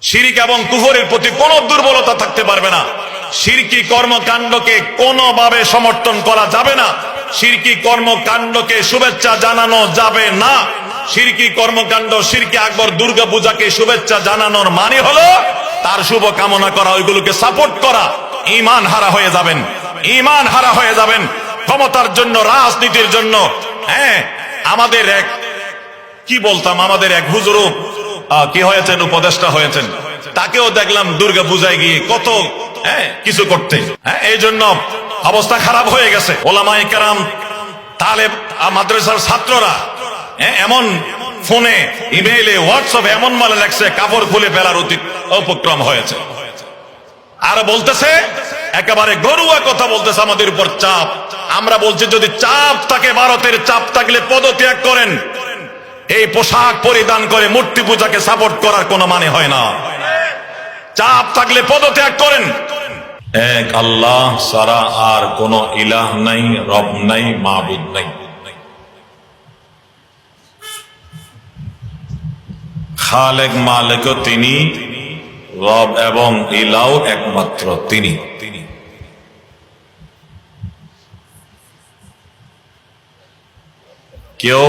শিরক এবং কুফরের প্রতি কোনো দুর্বলতা থাকতে পারবে না। শিরকি কর্মকাণ্ডকে কোনোভাবে সমর্থন করা যাবে না। শিরকি কর্মকাণ্ডকে শুভেচ্ছা জানানো যাবে না। শিরকি কর্মকাণ্ড, শিরকি আকবর, দুর্গা পূজাকে শুভেচ্ছা জানানোর মানে হলো তার শুভ কামনা করা, ওইগুলোকে সাপোর্ট করা। ঈমান হারা হয়ে যাবেন, ঈমান হারা হয়ে যাবেন। ক্ষমতার জন্য, রাজনীতির জন্য। হ্যাঁ, আমাদের এক আমাদের এক হুজুর কি হয়েছেন, উপদেষ্টা হয়েছেন, তাকেও দেখলাম দুর্গা পূজায় গিয়ে কত কিছু করতে। এই জন্য অবস্থা খারাপ হয়ে গেছে। ওলামায়ে কেরাম, তালেব, মাদ্রাসার ছাত্ররা এমন ফোনে, ইমেইলে, হোয়াটসঅ্যাপে এমন মালে লাগছে, কাপড় খুলে ফেলার উপক্রম হয়েছে। আর বলতেছে, একেবারে গরুয়া কথা বলতেছে, আমাদের উপর চাপ। আমরা বলছি যদি চাপ থাকে, ভারতের চাপ থাকলে পদত্যাগ করেন। এই পোশাক পরিধান করে মূর্তি পূজাকে সাপোর্ট করার কোনো মানে হয় না। চাপ থাকলে পদত্যাগ করেন। এক আল্লাহ ছাড়া আর কোন ইলাহ নাই, রব নাই, মাবুদ নাই। খালেক মালিক তিনি, রব এবং ইলাহ একমাত্র তিনি। কেউ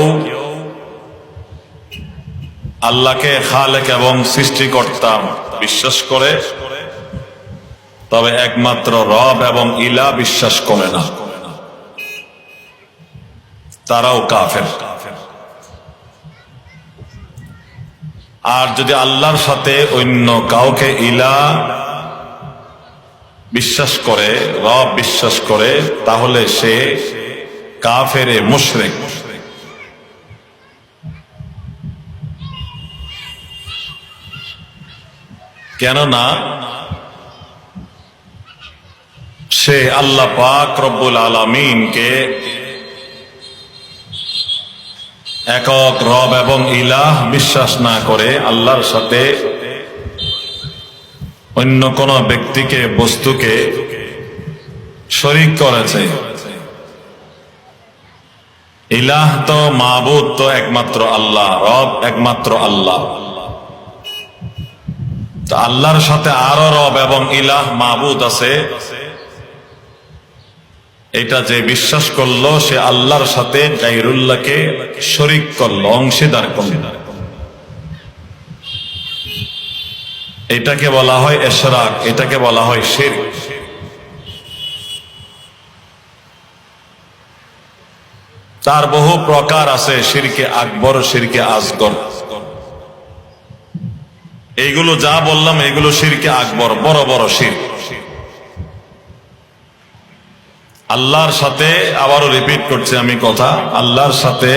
আল্লাহকে খালেক এবং সৃষ্টিকর্তা বিশ্বাস করে, তবে একমাত্র রব এবং ইলাহ বিশ্বাস করে না, তারাও কাফের। আর যদি আল্লাহর সাথে অন্য কাউকে ইলাহ বিশ্বাস করে, রব বিশ্বাস করে, তাহলে সে কাফের, মুশরিক। কেননা সে আল্লাহ পাক রব্বুল আলামিনকে একক রব এবং ইলাহ বিশ্বাস না করে আল্লাহর সাথে অন্য কোন ব্যক্তিকে, বস্তুকে শরীক করেছে। ইলাহ তো, মাবুদ তো একমাত্র আল্লাহ, রব একমাত্র আল্লাহ। তো আল্লাহর সাথে আরো রব এবং ইলাহ, মাবুদ আছে, এটা যে বিশ্বাস করলো, সে আল্লাহর সাথে গায়রুল্লাহকে শরীক করলো, অংশীদার করলো। এটাকে বলা হয় ইশরাক, এটাকে বলা হয় শিরক। তার বহু প্রকার আছে, শিরকে আকবর, শিরকে আসগর। এইগুলো যা বললাম, এগুলো শিরকে আকবর, বড় বড় শিরক। আল্লাহর সাথে, আবারও রিপিট করছি আমি কথা, আল্লাহর সাথে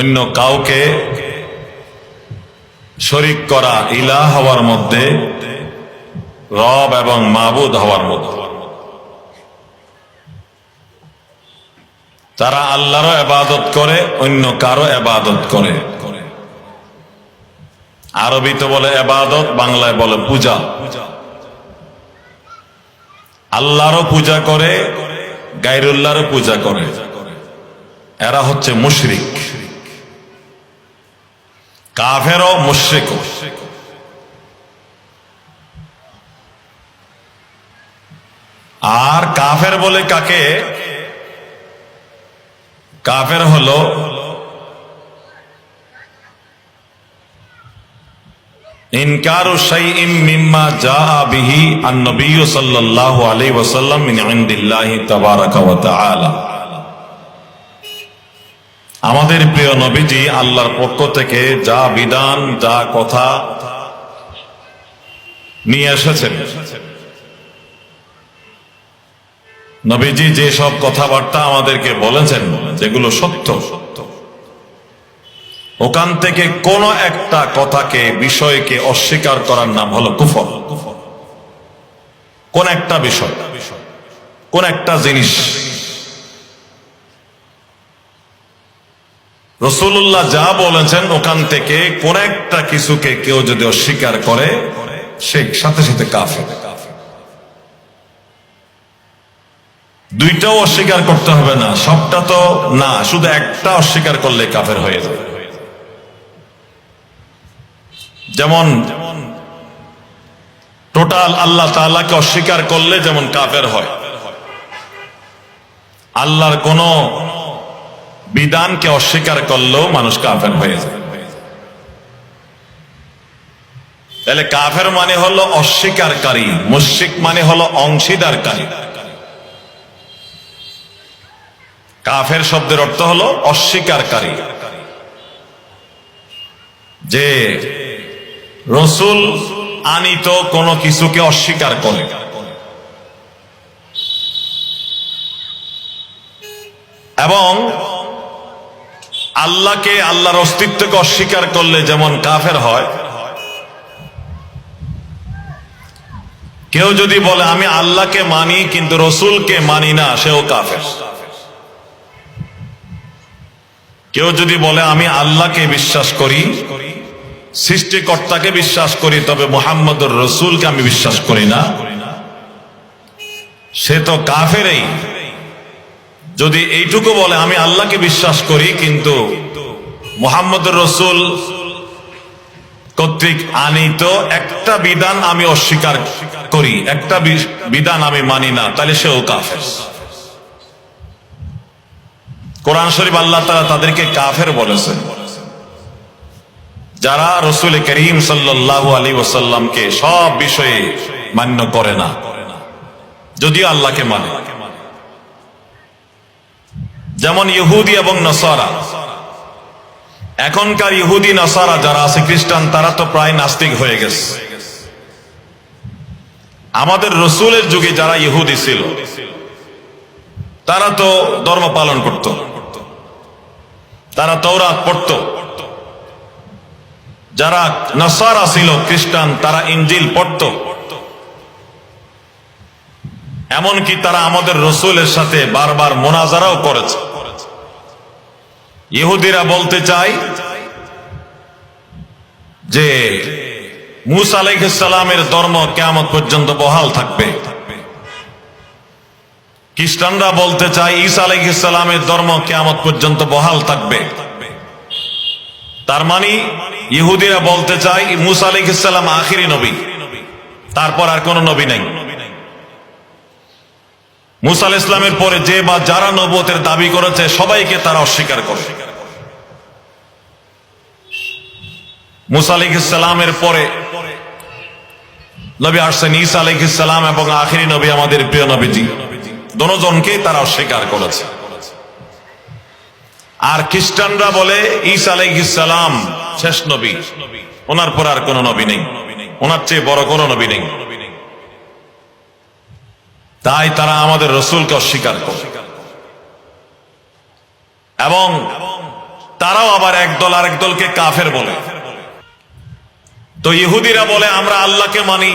অন্য কাউকে শরীক করা, ইলাহ হওয়ার মধ্যে, রব এবং মাবুদ হওয়ার মধ্যে। তারা আল্লাহরও ইবাদত করে, অন্য কারো ইবাদত করে। আরবিতে বলে ইবাদত, বাংলায় বলে পূজা। আল্লাহরও পূজা করে, গায়রুল্লাহরও পূজা করে। এরা হচ্ছে মুশরিক, কাফেরও, মুশরিকও। আর কাফের বলে কাকে? কাফের হলো ইনকারু শাইইন মিম্মা জাআ বিহি আন-নবী সাল্লাল্লাহু আলাইহি ওয়াসাল্লাম মিন ইনদিল্লাহি তাবারাকা ওয়া তাআলা। আমাদের প্রিয় নবীজি আল্লাহর পক্ষ থেকে যা বিধান, যা কথা নিয়ে এসেছেন, নবীজি যে সব কথাবার্তা আমাদেরকে বলেছেন, যেগুলো সত্য, ওখান থেকে কোন একটা কথাকে, বিষয়কে অস্বীকার করার নাম হলো কুফর। কোন একটা বিষয়, কোন একটা জিনিস রাসূলুল্লাহ যা বলেছেন, ওখান থেকে কোন একটা কিছুকে কেউ যদি অস্বীকার করে, সে সাথে সাথে কাফের। দুইটাও অস্বীকার করতে হবে না, সবটা তো না, শুধু একটা অস্বীকার করলে কাফের হয়ে যাবে। যেমন টোটাল আল্লাহ তাআলাকে অস্বীকার করলে যেমন কাফের হয়, আল্লাহর কোন বিধানকে অস্বীকার করলেও মানুষ কাফের হয়ে যায়। তাহলে কাফের মানে হলো অস্বীকারী, মুশরিক মানে হলো অংশীদারকারী। কাফের শব্দের অর্থ হলো অস্বীকারী, যে রসুল আনিত কোনো কিছুকে অস্বীকার করে। এবং আল্লাহকে, আল্লাহর অস্তিত্বকে অস্বীকার করলে যেমন কাফের হয়, কেউ যদি বলে আমি আল্লাহকে মানি কিন্তু রসুলকে মানি না, সেও কাফের। কেউ যদি বলে আমি আল্লাহকে বিশ্বাস করি, সৃষ্টিকর্তাকে বিশ্বাস করি, তবে মুহাম্মদুর রসুলকে আমি বিশ্বাস করি না, সে তো কাফেরই। যদি এইটুকু বলে আমি আল্লাহকে বিশ্বাস করি কিন্তু মুহাম্মদুর রসুল কর্তৃক আনিত একটা বিধান আমি অস্বীকার করি, একটা বিধান আমি মানি না, তাহলে সেও কাফের। কোরআন শরীফ আল্লাহ তাআলা তাদেরকে কাফের বলেছেন, যারা রাসূল করিম সাল্লাল্লাহু আলাইহি ওয়াসাল্লামকে সব বিষয়ে মান্য করে না, যদিও আল্লাহকে মানে। যেমন ইহুদি এবং নাসারা। এখনকার ইহুদি নাসারা যারা আছে, খ্রিস্টান, তারা তো প্রায় নাস্তিক হয়ে গেছে। আমাদের রসুলের যুগে যারা ইহুদি ছিল তারা তো ধর্ম পালন করত, তারা তাওরাত পড়ত। যারা নাসারা ছিল, খ্রিস্টান, তারা ইনজিল পড়ত। এমনকি তারা আমাদের রসুলের সাথে বারবার মোনাজারাও করেছে। ইহুদিরা বলতে চায় যে মূসা আলাইহিস সালামের ধর্ম কিয়ামত পর্যন্ত বহাল থাকবে। খ্রিস্টানরা বলতে চায় ঈসা আলাইহিস সালামের ধর্ম কিয়ামত পর্যন্ত বহাল থাকবে। তার মানে ইহুদিরা বলতে চায় মূসা আলাইহিস সালাম আখিরি নবী, তারপর আর কোন নবী নাই। মূসা আলাইহিস সালামের পরে যে বা যারা নবুয়তের দাবি করেছে সবাইকে তারা অস্বীকার করে। মূসা আলাইহিস সালামের পরে নবী আসছেন ঈসা আলাইহিস সালাম এবং আখিরি নবী আমাদের প্রিয় নবীজি, দুজনকেই তারা অস্বীকার করেছে। আর খ্রিস্টানরা বলে ঈসা আলাইহিস সালাম শেষ নবী, ওনার পর আর কোন নবী নেই, ওনার চেয়ে বড় কোন নবী নেই। তাই তারা আমাদের রসুলকে অস্বীকার করে। এবং তারাও আবার একদল আরেক দলকে কাফের বলে। তো ইহুদিরা বলে আমরা আল্লাহকে মানি,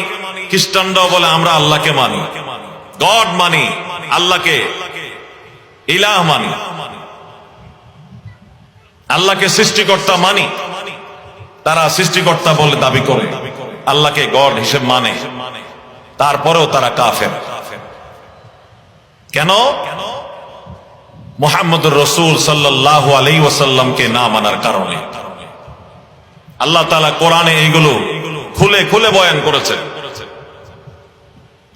খ্রিস্টানরাও বলে আমরা আল্লাহকে মানি, গড মানি, আল্লাহকে ইলাহ মানি, আল্লাহকে সৃষ্টিকর্তা মানি। তারা সৃষ্টিকর্তা বলে দাবি করে, আল্লাহকে গড হিসেবে মানে, তারপরেও তারা কাফের। কেন? মুহাম্মদুর রাসূল সাল্লাল্লাহু আলাইহি ওয়াসাল্লামকে না মানার কারণে। আল্লাহ তাআলা কোরআনে এইগুলো খুলে খুলে বয়ান করেছেন।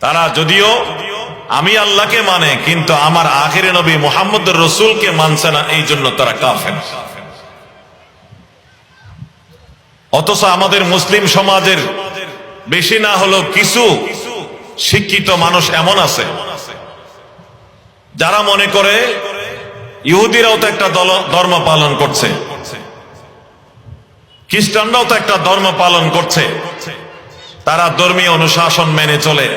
তারা যদিও আমি আল্লাহকে মানে কিন্তু আমার আখিরি নবী মুহাম্মদুর রাসূলকে মানছে না, এই জন্য তারা কাফের। অথচ আমাদের মুসলিম সমাজের বেশি না হলেও কিছু শিক্ষিত মানুষ এমন আছে যারা মনে করে ইহুদিরাও তো একটা ধর্ম পালন করছে, খ্রিস্টানরাও তো একটা ধর্ম পালন করছে, তারা ধর্মীয় অনুশাসন মেনে চলে,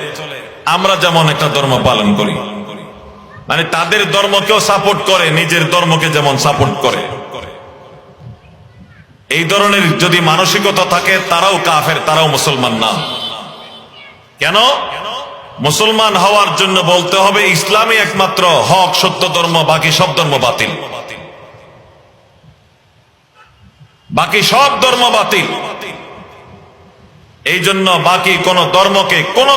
আমরা যেমন একটা ধর্ম পালন করি। মানে তাদের ধর্মকেও সাপোর্ট করে, নিজের ধর্মকে যেমন সাপোর্ট করে। এই ধরনের যদি মানসিকতা থাকে তারাও কাফের, তারাও মুসলমান না। কেন? মুসলমান হওয়ার জন্য বলতে হবে ইসলামই একমাত্র হক সত্য ধর্ম, বাকি সব ধর্ম বাতিল, বাকি সব ধর্ম বাতিল। এই জন্য বাকি কোন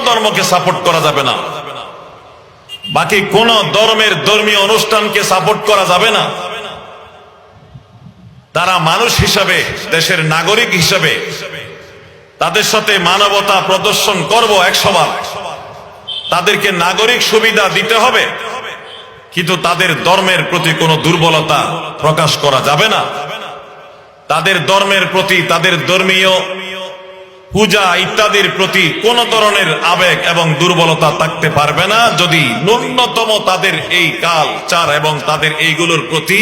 ধর্মকে সাপোর্ট করা যাবে না, বাকি কোন ধর্মের ধর্মীয় অনুষ্ঠানকে সাপোর্ট করা যাবে না। তারা মানুষ হিসাবে, দেশের নাগরিক হিসাবে তাদের সাথে মানবতা প্রদর্শন করব 100 বার, তাদেরকে নাগরিক সুবিধা দিতে হবে, কিন্তু তাদের ধর্মের প্রতি কোনো দুর্বলতা প্রকাশ করা যাবে না। তাদের ধর্মের প্রতি, তাদের ধর্মীয় পূজা ইত্যাদির প্রতি কোন ধরনের আবেগ এবং দুর্বলতা থাকতে পারবে না যদি ন্যূনতম তাদের এই কালচার এবং তাদের এইগুলোর প্রতি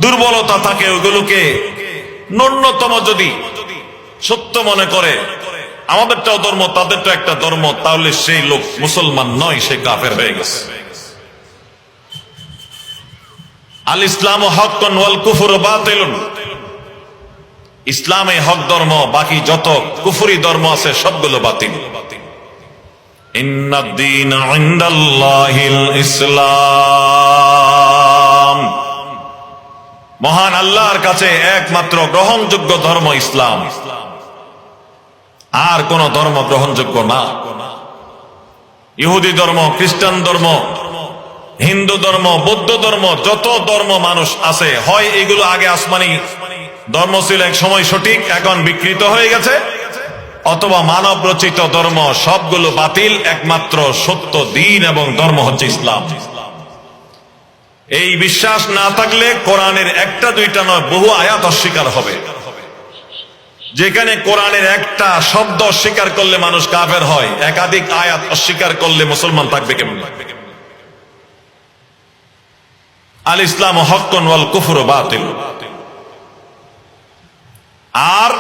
দুর্বলতা থাকে। ওইগুলোকে ন্যূনতম যদি সত্য মনে করে আমাদেরটাও ধর্ম তাদেরটা একটা ধর্ম, তাহলে সেই লোক মুসলমান নয়, সে কাফের হয়ে গেছে। আল ইসলাম হক্কুন ওয়াল কুফরু বাতিলুন, ইসলামে হক ধর্ম, বাকি যত কুফরি ধর্ম আছে সবগুলো বাতিল। ইন্নাদ-দীনা ইনদাল্লাহিল ইসলাম, মহান আল্লাহর কাছে একমাত্র গ্রহণযোগ্য ধর্ম ইসলাম, আর কোন ধর্ম গ্রহণযোগ্য না। ইহুদি ধর্ম, খ্রিস্টান ধর্ম, হিন্দু ধর্ম, বৌদ্ধ ধর্ম, যত ধর্ম মানুষ আছে, হয় এগুলো আগে আসমানি ধর্ম ছিল এক সময় সঠিক, এখন বিকৃত হয়ে গেছে, অথবা মানব রচিত ধর্ম, সবগুলো বাতিল। একমাত্র সত্য দিন এবং ধর্ম হচ্ছে ইসলাম। এই বিশ্বাস না থাকলে কোরআনের একটা দুইটা নয়, বহু আয়াত অস্বীকার হবে। যেখানে কোরআনের একটা শব্দ অস্বীকার করলে মানুষ কাফের হয়, একাধিক আয়াত অস্বীকার করলে মুসলমান থাকবে কেমন? আল ইসলাম হক্কুন ওয়াল কুফরু বাতিল। আর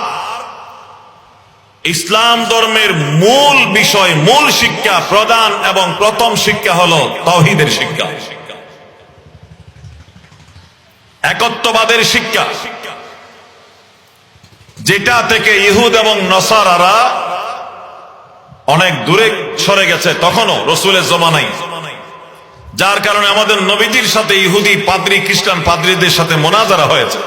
ইসলাম ধর্মের মূল বিষয়, মূল শিক্ষা, প্রধান এবং প্রথম শিক্ষা হলো তাওহীদের শিক্ষা, একত্ববাদের শিক্ষা, যেটা থেকে ইহুদ এবং নসারারা অনেক দূরে সরে গেছে তখনও রাসূলের জমানায়, যার কারণে আমাদের নবীজির সাথে ইহুদি পাদ্রী, খ্রিস্টান পাদ্রীদের সাথে মুনাজারা হয়েছে।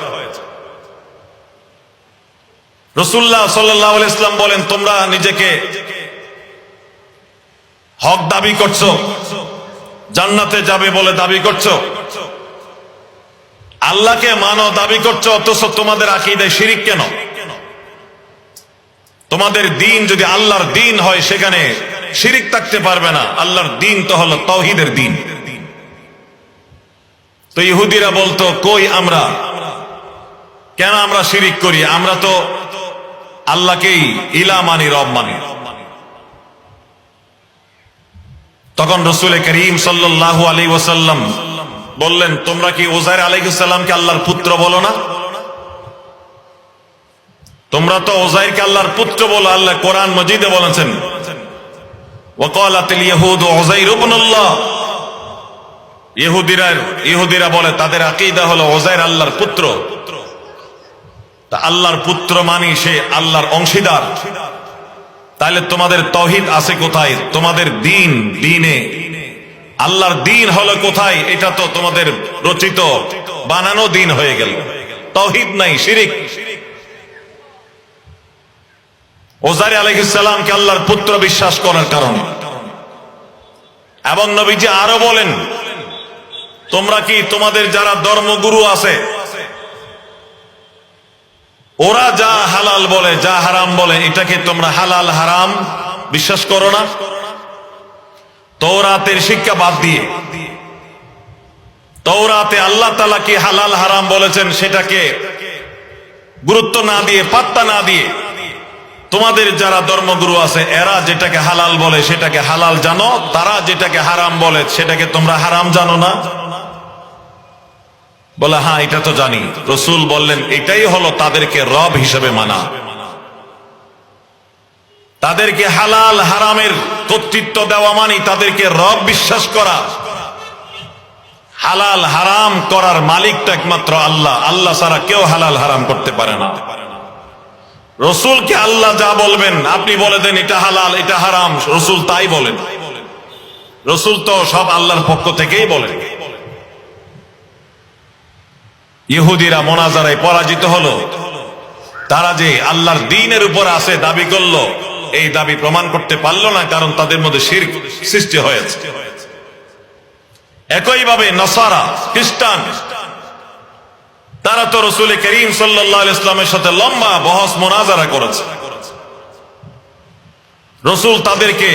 রাসূলুল্লাহ সাল্লাল্লাহু আলাইহি ওয়াসাল্লাম বলেন, তোমরা নিজেকে হক দাবি করছো, জান্নাতে যাবে বলে দাবি করছো, আল্লাহকে মানো দাবি করছো, অথচ তোমাদের আকীদায় শিরিক কেন? তোমাদের দিন যদি আল্লাহর দিন হয় সেখানে শিরিক থাকতে পারবে না। আল্লাহর দিন তো হলো তাওহীদের দিন। তো ইহুদিরা বলতো, কই আমরা, কেন আমরা শিরিক করি? আমরা তো আল্লাহকেই ইলা মানি, রব মানি। তখন রাসূল করিম সাল্লাল্লাহু আলাইহি ওয়াসাল্লাম বললেন, তোমরা কি উযাইর আলাইহিস সালামকে আল্লাহর পুত্র বলো না? তোমরা তো উযাইরকে আল্লাহর পুত্র বলো। আল্লাহ কোরআন মাজিদে বলেছেন, ওয়াকালাতিল ইয়াহুদু উযাইর ইবনুল্লাহ, ইহুদিরা বলে, তাদের আকীদা হলো উযাইর আল্লাহর পুত্র। তা আল্লাহর পুত্র মানি সে আল্লাহর অংশীদার। তাহলে তোমাদের তাওহীদ আছে কোথায়? তোমাদের দিনে আল্লাহর দিন হলো কোথায়? এটা তো তোমাদের রচিত বানানো দিন হয়ে গেল, তাওহীদ নাই, শিরিক। উযাইর আলাইহিস সালামকে আল্লাহর পুত্র বিশ্বাস করার কারণে। এবং নবীজি আরো বলেন, তোমরা কি তোমাদের যারা ধর্মগুরু আছে ওরা যা হালাল বলে, যা হারাম বলে, এটাকে তোমরা হালাল হারাম বিশ্বাস করো না? তাওরাতের শিক্ষা বাদ দিয়ে, তাওরাতে আল্লাহ তাআলা কি হালাল হারাম বলেছেন সেটাকে গুরুত্ব না দিয়ে, পাত্তা না দিয়ে, তোমাদের যারা ধর্মগুরু আছে এরা যেটাকে হালাল বলে সেটাকে হালাল জানো, তারা যেটাকে হারাম বলে সেটাকে তোমরা হারাম জানো না? বলে, হ্যাঁ এটা তো জানি। রাসূল বললেন, এটাই হলো তাদেরকে রব হিসেবে মানা, তাদেরকে হালাল হারামের কর্তৃত্ব দেওয়া মানি, তাদেরকে রব বিশ্বাস করা। হালাল হারাম করার মালিকটা একমাত্র আল্লাহ, আল্লাহ ছাড়া কেউ হালাল হারাম করতে পারে না। রাসূলকে আল্লাহ যা বলবেন আপনি বলে দেন এটা হালাল এটা হারাম, রাসূল তাই বলেন। রাসূল তো সব আল্লাহর পক্ষ থেকেই বলেন। ইহুদিরা মুনাজারায় পরাজিত হলো, তারা যে আল্লাহর দ্বীনের উপর আছে দাবি করলো, এই দাবি প্রমাণ করতে পারলো না, কারণ তাদের মধ্যে শিরক সৃষ্টি হয়েছে। একইভাবে নসারা, খ্রিস্টান, তারা তো রাসূল করিম সাল্লাল্লাহু আলাইহি ওয়াসাল্লামের সাথে লম্বা বহস মুনাজারা করেছে। রাসূল তাদেরকে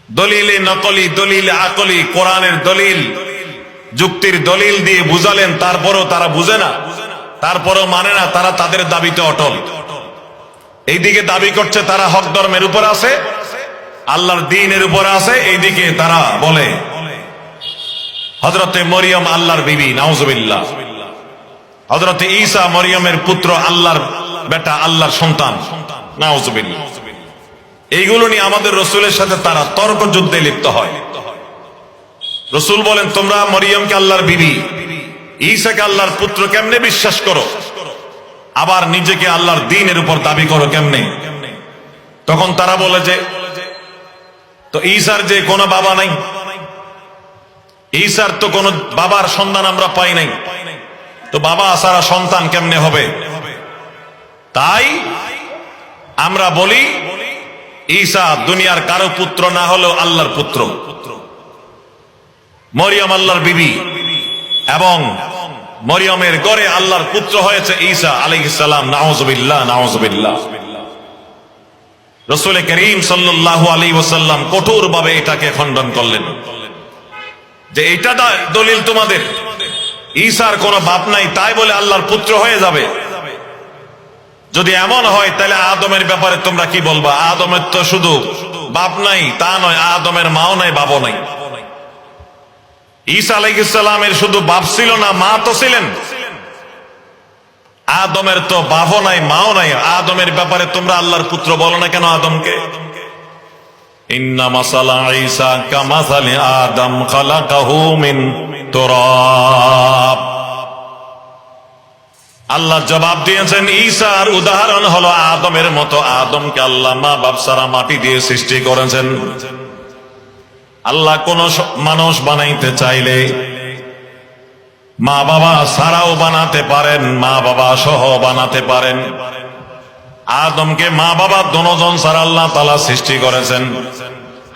দলিলে নকলি, দলিলে আকলি, কোরআনের দলিল, যুক্তির দলিল দিয়ে বুঝালেন, তারপরেও তারা বুঝে না, তারপরেও মানে না। তারা তাদের দাবিতে অটল। এইদিকে দাবি করছে তারা হক ধর্মের উপর আছে, আল্লাহর দ্বীনের উপর আছে, এইদিকে তারা বলে হযরতে মরিয়ম আল্লাহর বিবি, নাউজুবিল্লাহ। হযরতে ঈসা মরিয়মের পুত্র, আল্লাহর বেটা, আল্লাহর সন্তান, নাউজুবিল্লাহ। এইগুলো নিয়ে আমাদের রাসূলের সাথে তারা তর্ক যুদ্ধে লিপ্ত হয়। রাসূল বলেন, তোমরা মরিয়মকে আল্লাহর বিবি, ঈসাকে আল্লাহর পুত্র কেমনে বিশ্বাস করো, আবার নিজেকে আল্লাহর দ্বীনের উপর দাবি করো কেমনে? তখন তারা বলে যে, তো ঈসার যে কোনো বাবা নাই, ঈসার তো কোনো বাবার সন্তান আমরা পাই নাই, তো বাবা ছাড়া সন্তান কেমনে হবে? তাই আমরা বলি ঈসা দুনিয়ার কারো পুত্র না হলেও আল্লাহর পুত্র, মরিয়ম আল্লাহর বিবি, এবং মরিয়মের গড়ে আল্লাহর পুত্র হয়েছে ঈসা আলাইহিস সালাম, নাউজুবিল্লাহ, নাউজুবিল্লাহ। রাসূল করিম সাল্লাল্লাহু আলাইহি ওয়াসাল্লাম কঠোরভাবে এটাকে খণ্ডন করলেন যে এটা দলিল তোমাদের, ঈসার কোনো বাপ নাই, তাই বলে আল্লাহর পুত্র হয়ে যাবে। যদি এমন হয় তাহলে আদমের ব্যাপারে তোমরা কি বলবা? আদমের তো শুধু বাপ নাই তা নয়, আদমের মাও নাই, বাবও নাই। ঈসা আলাইহিস সালামের শুধু বাপ ছিল না, মা তো ছিলেন। আদমের তো বাপও নাই, মাও নাই। আদমের ব্যাপারে তোমরা আল্লাহর পুত্র বলো না কেন আদমকে? ইন্না মাসালা ঈসা কামাসালি আদম খালাকাহু মিন তুরাব। আল্লাহ জবাব দিয়েছেন, ঈসার উদাহরণ হলো আদমের মতো। আদমকে আল্লাহ মা বাপ ছাড়া মাটি দিয়ে সৃষ্টি করেছেন। আল্লাহ কোন মানুষ বানাইতে চাইলে মা বাবা ছাড়াও বানাতে পারেন, মা বাবা সহ বানাতে পারেন। আদমকে মা বাবা দুজন ছাড়া আল্লাহ তাআলা সৃষ্টি করেছেন।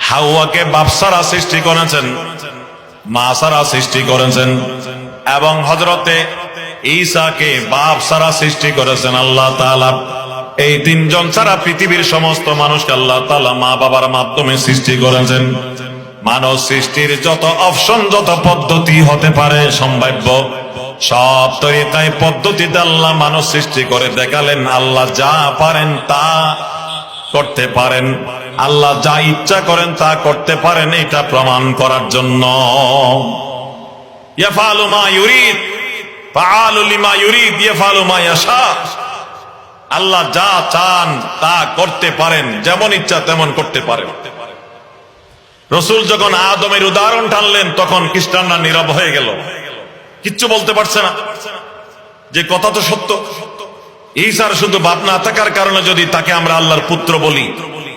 হাওয়াকে বাপ ছাড়া সৃষ্টি করেছেন, মা ছাড়া সৃষ্টি করেছেন, এবং হযরতে ঈসাকে বাপ ছাড়া সৃষ্টি করেছেন আল্লাহ তাআলা। এই তিনজন ছাড়া পৃথিবীর সমস্ত মানুষকে আল্লাহ তাআলা মা বাবার মাধ্যমে সৃষ্টি করেছেন। মানব সৃষ্টির যত অপশন, যত পদ্ধতি হতে পারে সম্ভাব্য, সব তরিকায় পদ্ধতিতে আল্লাহ মানব সৃষ্টি করে দেখালেন। আল্লাহ যা পারেন তা করতে পারেন, আল্লাহ যা ইচ্ছা করেন তা করতে পারেন, এটা প্রমাণ করার জন্য। ইয়াফআলু মা ইউরিদ ফাআলু লিমা ইউরিদ ইয়াফআলু মা ইয়াশা। আল্লাহ যা চান তা করতে পারেন, যেমন ইচ্ছা তেমন করতে পারেন। রাসূল যখন আদমের উদাহরণ টানলেন তখন খ্রিস্টানরা নীরব হয়ে গেল, কিচ্ছু বলতে পারছে না। যে কথা তো সত্য, ঈসার শুধু বাপ না থাকার কারণে যদি তাকে আমরা আল্লাহর পুত্র বলি,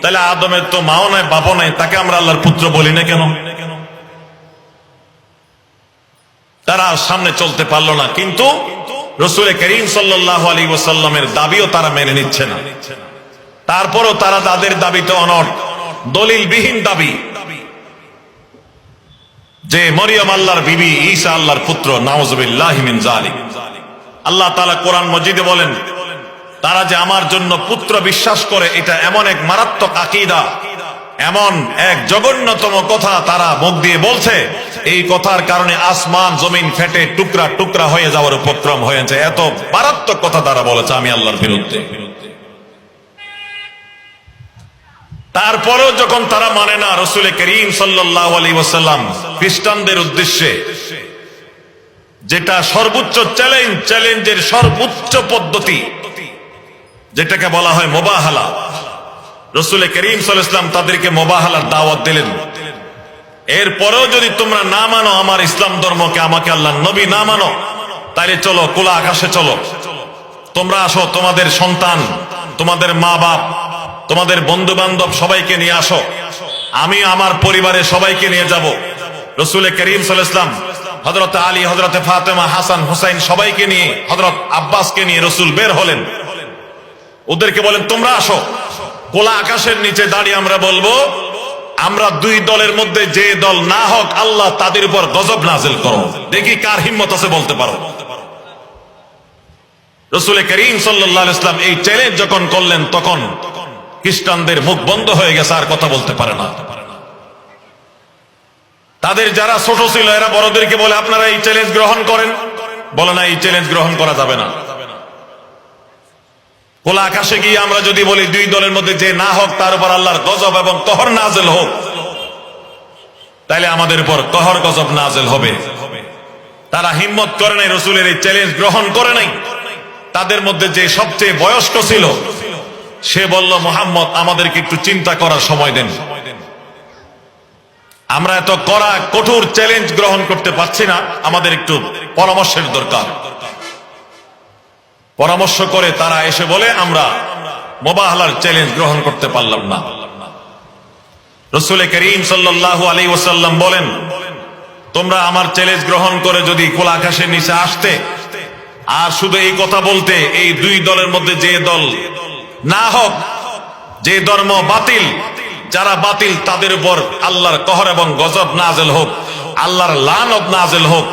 তাহলে আদমের তো মাও নাই, বাপও নাই, তাকে আমরা আল্লাহর পুত্র বলি না কেন? তারা সামনে চলতে পারল না। কিন্তু রাসূল করিম সাল্লাল্লাহু আলাইহি ওয়াসাল্লামের দাবিও তারা মেনে নিচ্ছে না। তারপরও তারা তাদের দাবিতে অনড়, দলিলবিহীন দাবি যে মরিয়ম আল্লাহর বিবি, ঈসা আল্লাহর পুত্র, নাউজুবিল্লাহি মিন যালিক। আল্লাহ তাআলা কোরআন মজিদে বলেন, তারা যে আমার জন্য পুত্র বিশ্বাস করে, এটা এমন এক মারাত্মক আকীদা, এমন এক জঘন্যতম কথা তারা মুখ দিয়ে বলছে, এই কথার কারণে আসমান জমিন ফেটে টুকরা টুকরা হয়ে যাওয়ার উপক্রম হয়েছে। এত মারাত্মক কথা তারা বলেছে আমি আল্লাহর বিরুদ্ধে। তারপরেও যখন তারা মানে না, রাসূল করিম সাল্লাল্লাহু আলাইহি ওয়াসাল্লাম খ্রিস্টানদের উদ্দেশ্যে যেটা সর্বোচ্চ চ্যালেঞ্জ, চ্যালেঞ্জের সর্বোচ্চ পদ্ধতি যেটাকে বলা হয় মুবাহালা, রাসূল করিম সাল্লাল্লাহু আলাইহি ওয়াসাল্লাম তাদেরকে মুবাহালার দাওয়াত দিলেন। এরপরেও যদি তোমরা না মানো আমার ইসলাম ধর্মকে, আমাকে আল্লাহর নবী না মানো, তাহলে চলো খোলা আকাশে চলো, তোমরা আসো, তোমাদের সন্তান, তোমাদের মা বাপ, তোমাদের বন্ধু বান্ধব সবাইকে নিয়ে আসো, আমি আমার পরিবারের সবাইকে নিয়ে যাব। রাসূল করিম সাল্লাল্লাহু আলাইহি ওয়াসাল্লাম হযরত আলী, হযরত ফাতেমা, হাসান, হুসাইন সবাইকে নিয়ে, হযরত আব্বাসকে নিয়ে রাসূল বের হলেন। ওদেরকে বলেন তোমরা আসো, খোলা আকাশের নিচে দাঁড়িয়ে আমরা বলবো, আমরা দুই দলের মধ্যে যে দল না হোক, আল্লাহ তাদের উপর গজব নাযিল করো। দেখি কার হিম্মত আছে বলতে পারো। রাসূল করিম সাল্লাল্লাহু আলাইহি ওয়াসাল্লাম এই চ্যালেঞ্জ যখন করলেন তখন খ্রিস্টানদের মুখ বন্ধ হয়ে গেছে, আর কথা বলতে পারে না। তাদের যারা ছোট ছিল এরা বড়দেরকে বলে আপনারা এই চ্যালেঞ্জ গ্রহণ করেন, বলে না এই চ্যালেঞ্জ গ্রহণ করা যাবে না। খোলা আকাশে গিয়ে আমরা যদি বলি দুই দলের মধ্যে যে না হোক তার উপর আল্লাহর গজব এবং কহর নাযিল হোক, তাইলে আমাদের উপর কহর গজব নাযিল হবে। তারা হিম্মত করে নাই, রাসূলের এই চ্যালেঞ্জ গ্রহণ করে নাই। তাদের মধ্যে যে সবচেয়ে বয়স্ক ছিল সে বলল, মুহাম্মদ আমাদেরকে একটু চিন্তা করার সময় দেন, আমরা এত কড়া কঠোর চ্যালেঞ্জ গ্রহণ করতে পারছি না, আমাদের একটু পরামর্শের দরকার। পরামর্শ করে তারা এসে বলে আমরা মুবাহালার চ্যালেঞ্জ গ্রহণ করতে পারলাম না। রাসূল করিম সাল্লাল্লাহু আলাইহি ওয়াসাল্লাম বলেন, তোমরা আমার চ্যালেঞ্জ গ্রহণ করে যদি খোলা আকাশের নিচে আসতে আর শুধু এই কথা বলতে, এই দুই দলের মধ্যে যে দল না হোক, যে ধর্ম বাতিল, যারা বাতিল তাদের উপর আল্লাহর কহর এবং গজব নাযিল হোক, আল্লাহর লানত নাযিল হোক,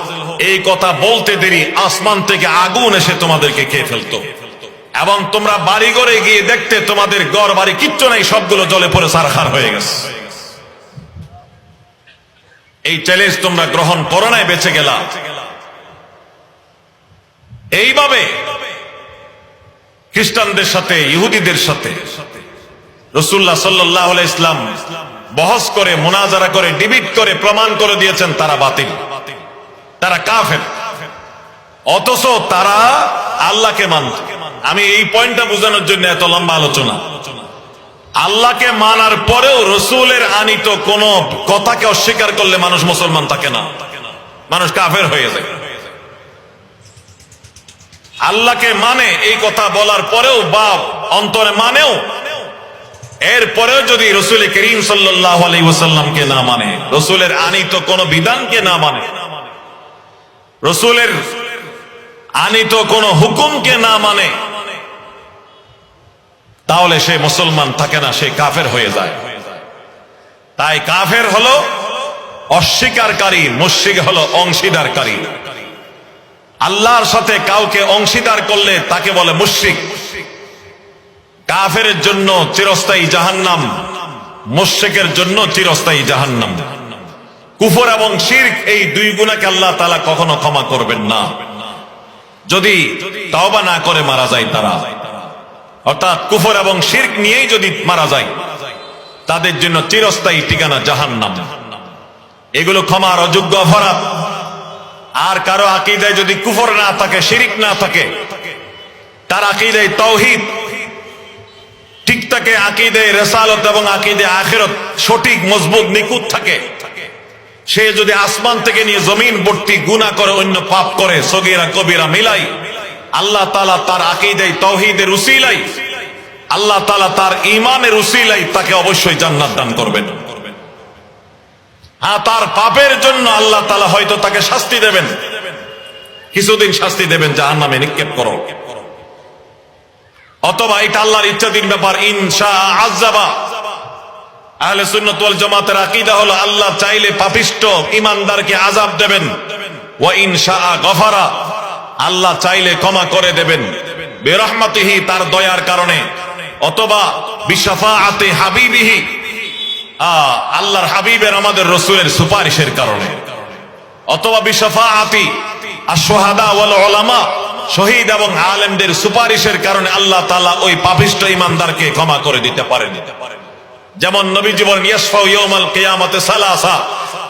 এই কথা বলতে দেরি আসমান থেকে আগুন এসে তোমাদেরকে খেয়ে ফেলতো, এবং তোমরা বাড়ি ঘরে গিয়ে দেখতে তোমাদের ঘর বাড়ি কিচ্ছু নাই, সবগুলো জলে পড়ে ছারখার হয়ে গেছে। এই চ্যালেঞ্জ তোমরা গ্রহণ করো নাই, বেঁচে গেলা। এইভাবে খ্রিস্টানদের সাথে ইহুদিদের সাথে রাসূলুল্লাহ সাল্লাল্লাহু আলাইহি ওয়াসাল্লাম বহস করে, মুনাজারা করে, ডিবেট করে প্রমাণ করে দিয়েছেন তারা বাতিল, তারা কাফের, অথচ তারা আল্লাহকে মানত। আমি এই পয়েন্টটা বোঝানোর জন্য এত লম্বা আলোচনা। আল্লাহকে মানার পরেও রাসূলের আনিত কোন কথাকে অস্বীকার করলে মানুষ মুসলমান থাকে না, মানুষ কাফের হয়ে যায়। আল্লাহকে মানে এই কথা বলার পরেও বা অন্তরে মানেও, এরপরেও যদি রাসূল করিম সাল্লাল্লাহু আলাইহি ওয়াসাল্লামকে না মানে, রাসূলের আনিত কোন বিধানকে না মানে, রাসূলের আনিত কোন হুকুমকে না মানে, তাহলে সে মুসলমান থাকে না, সে কাফের হয়ে যায়। তাই কাফের হলো অস্বীকারকারী, মুশরিক হলো অংশীদারকারী। আল্লাহর সাথে কাউকে অংশীদার করলে তাকে বলে মুশরিক। কাফেরের জন্য চিরস্থায়ী জাহান্নাম, মুশরিকের জন্য চিরস্থায়ী জাহান্নাম। কুফর এবং শিরক এই দুই গুনাহকে আল্লাহ তাআলা কখনো ক্ষমা করবেন না, যদি তওবা না করে মারা যায় তারা। অর্থাৎ কুফর এবং শিরক নিয়েই যদি মারা যায় তাদের জন্য চিরস্থায়ী ঠিকানা জাহান্নাম। এগুলো ক্ষমার অযোগ্য অপরাধ। আর কারো আকীদায় যদি কুফর না থাকে, শিরক না থাকে, তার আকীদায় তাওহীদ ঠিক থাকে, আকীদায় রিসালাত এবং আকীদায় আখিরাত সঠিক মজবুত নিখুঁত থাকে, সে যদি আসমান থেকে নিয়ে জমিন ভর্তি গুনাহ করে, অন্য পাপ করে, সগীরা কবিরা মিলাই, আল্লাহ তাআলা তার আকীদায় তাওহীদের উসিলাই, আল্লাহ তাআলা তার ঈমানের উসিলাই তাকে অবশ্যই জান্নাত দান করবেন। হ্যাঁ, তার পাপের জন্য আল্লাহ তাআলা হয়তো তাকে শাস্তি দেবেন, কিছুদিন শাস্তি দেবেন, জাহান্নামে নিক্ষেপ করো, অথবা এটা আল্লাহর ইচ্ছাধীন ব্যাপার। ইনশা আযাবা। আহলে সুন্নাত ওয়াল জামাতের আকীদা হলো আল্লাহ চাইলে পাপিষ্ট ঈমানদারকে আযাব দেবেন, ওয়া ইনশা গফারা, আল্লাহ চাইলে ক্ষমা করে দেবেন বিরহমাতিহি, তার দয়ার কারণে, অথবা বিশাফাআতি হাবিবিহি, আল্লাহর হাবিবের আমাদের রাসূলের সুপারিশের কারণে, অথবা বিশাফাআতি আশ-শুহাদা ওয়াল উলামা, শহীদ এবং আলেমদের সুপারিশের কারণে আল্লাহ তাআলা ওই পাপিষ্ট ঈমানদারকে ক্ষমা করে দিতে পারেন। যেমন নবীজি বলেন, ইয়াশফাউ ইয়াউমাল কিয়ামাতি সালাসা,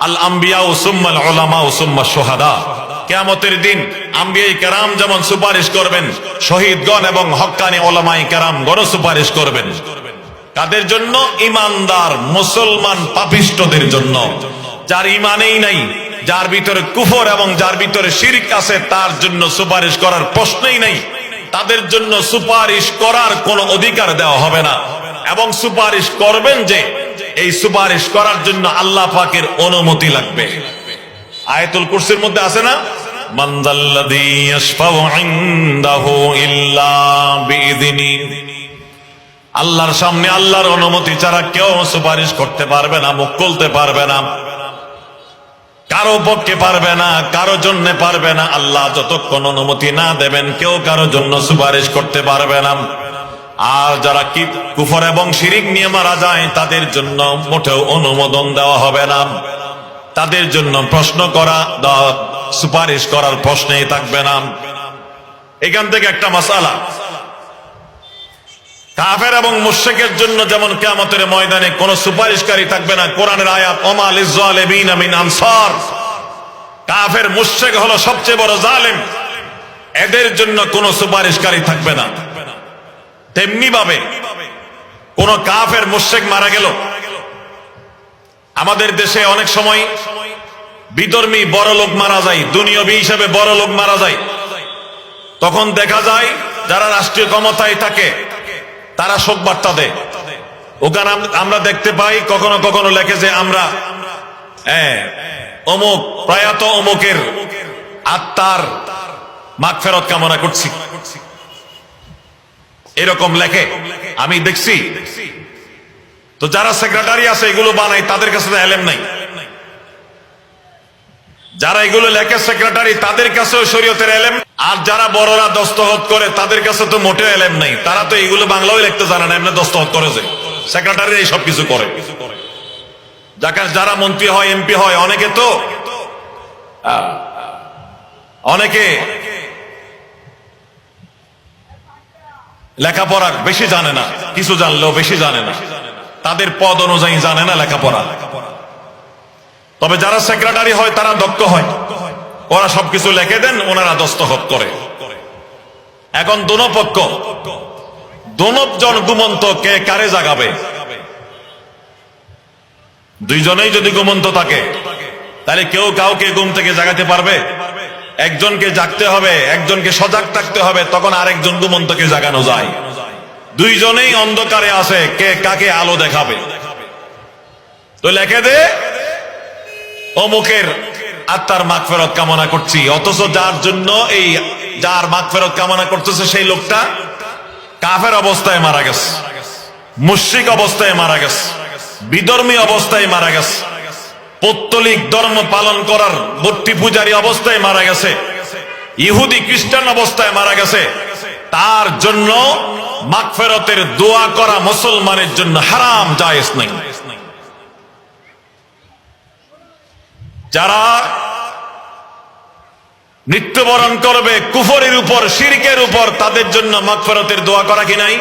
আল আম্বিয়াউ সুম্মাল উলামাউ সুম্মাশ শুহাদা। কিয়ামতের দিন আম্বিয়ায়ে কেরাম যেমন সুপারিশ করবেন, শহীদগণ এবং হক্কানি উলামায়ে কেরাম গণ সুপারিশ করবেন। কাদের জন্য? ঈমানদার মুসলমান পাপিষ্টদের জন্য। যার ঈমানই নাই, যার ভিতরে কুফর এবং যার ভিতরে শিরক আছে, তার জন্য সুপারিশ করার প্রশ্নই নাই। তাদের জন্য সুপারিশ করার কোনো অধিকার দেওয়া হবে না, এবং সুপারিশ করবেন যে এই সুপারিশ করার জন্য আল্লাহ পাকের অনুমতি লাগবে। আয়াতুল কুরসির মধ্যে আছে না, মান যাল্লাযী ইয়াশফাউ ইনদাহু ইল্লা বিইযনি, আল্লাহর সামনে আল্লাহর অনুমতি ছাড়া কেউ সুপারিশ করতে পারবে না, মুখ খুলতে পারবে না। কারো পক্ষে পারবে না, কারো জন্য পারবে না। আল্লাহ যতক্ষণ অনুমতি না দেবেন কেউ কারো জন্য সুপারিশ করতে পারবে না। আর যারা কুফর এবং শিরিক নিয়ে মারা যায় তাদের জন্য মোটেও অনুমোদন দেওয়া হবে না। তাদের জন্য প্রশ্ন করা, সুপারিশ করার প্রশ্নই থাকবে না। এখান থেকে একটা মাসালা, কাফের এবং মুশরিকের জন্য যেমন কিয়ামতের ময়দানে কোন সুপারিশকারী থাকবে না। কোরআনের আয়াত, ওমা লিজ্জালিমিনা মিন আনসার। কাফের মুশরিক হলো সবচেয়ে বড় জালেম, এদের জন্য কোন সুপারিশকারী থাকবে না। তেমনি ভাবে কোন কাফের মুশরিক মারা গেল, আমাদের দেশে অনেক সময় বিধর্মী বড় লোক মারা যায়, দুনিয়াবী হিসেবে বড় লোক মারা যায়, তখন দেখা যায় যারা রাষ্ট্রীয় ক্ষমতায় থাকে তারা শোক বার্তা দেয়। ওখানে আমরা দেখতে পাই কখনো কখনো লেখে যে আমরা অমুক প্রয়াত অমুকের আত্মার মাগফিরাত কামনা করছি, এরকম লেখে আমি দেখছি। তো যারা সেক্রেটারি আছে এগুলো বানায় তাদের কাছে তো এলেম নাই, যারা এগুলো লেখে সেক্রেটারি তাদের কাছেও শরীয়তের এলেম, আর যারা বড়রা দস্তখত করে তাদের কাছে তো মোটেও এলেম নাই। তারা তো এগুলো বাংলাও লিখতে জানে না, এমনি দস্তখত করেছে। সেক্রেটারি এই সব কিছু করে। যারা মন্ত্রী হয়, এমপি হয়, অনেকে লেখাপড়া বেশি জানে না, কিছু জানলেও বেশি জানে না, তাদের পদ অনুযায়ী জানে না লেখাপড়া। তবে যারা সেক্রেটারি হয় তারা দক্ষ হয়, ওরা সবকিছু লিখে দেন, ওনারা দস্তখত করে। এখন দোনো পক্ষ, দোনোজন ঘুমন্ত, কে কারে জাগাবে? দুইজনেই যদি ঘুমন্ত থাকে তাহলে কেউ কাউকে ঘুম থেকে জাগাতে পারবে? একজনকে জাগতে হবে, একজনকে সজাগ থাকতে হবে, তখন আরেকজন ঘুমন্তকে জাগানো যায়। দুইজনেই অন্ধকারে আছে, কে কাকে আলো দেখাবে? তো লেখে দে অমুকের আত্মার মাগফিরাত কামনা করছি, অথচ যার জন্য এই যার মাগফিরাত কামনা করতেছে সেই লোকটা কাফের অবস্থায় মারা গেছে, মুশরিক অবস্থায় মারা গেছে, বিধর্মী অবস্থায় মারা গেছে, পৌত্তলিক ধর্ম পালন করার মূর্তি পূজারী অবস্থায় মারা গেছে, ইহুদি খ্রিস্টান অবস্থায় মারা গেছে। তার জন্য মাগফিরাতের দোয়া করা মুসলমানের জন্য হারাম, জায়েজ নাই। যারা মৃত্যুবরণ করবে কুফরের উপর, শিরকের উপর, তাদের জন্য মাগফিরাতের দোয়া করা কি নাই?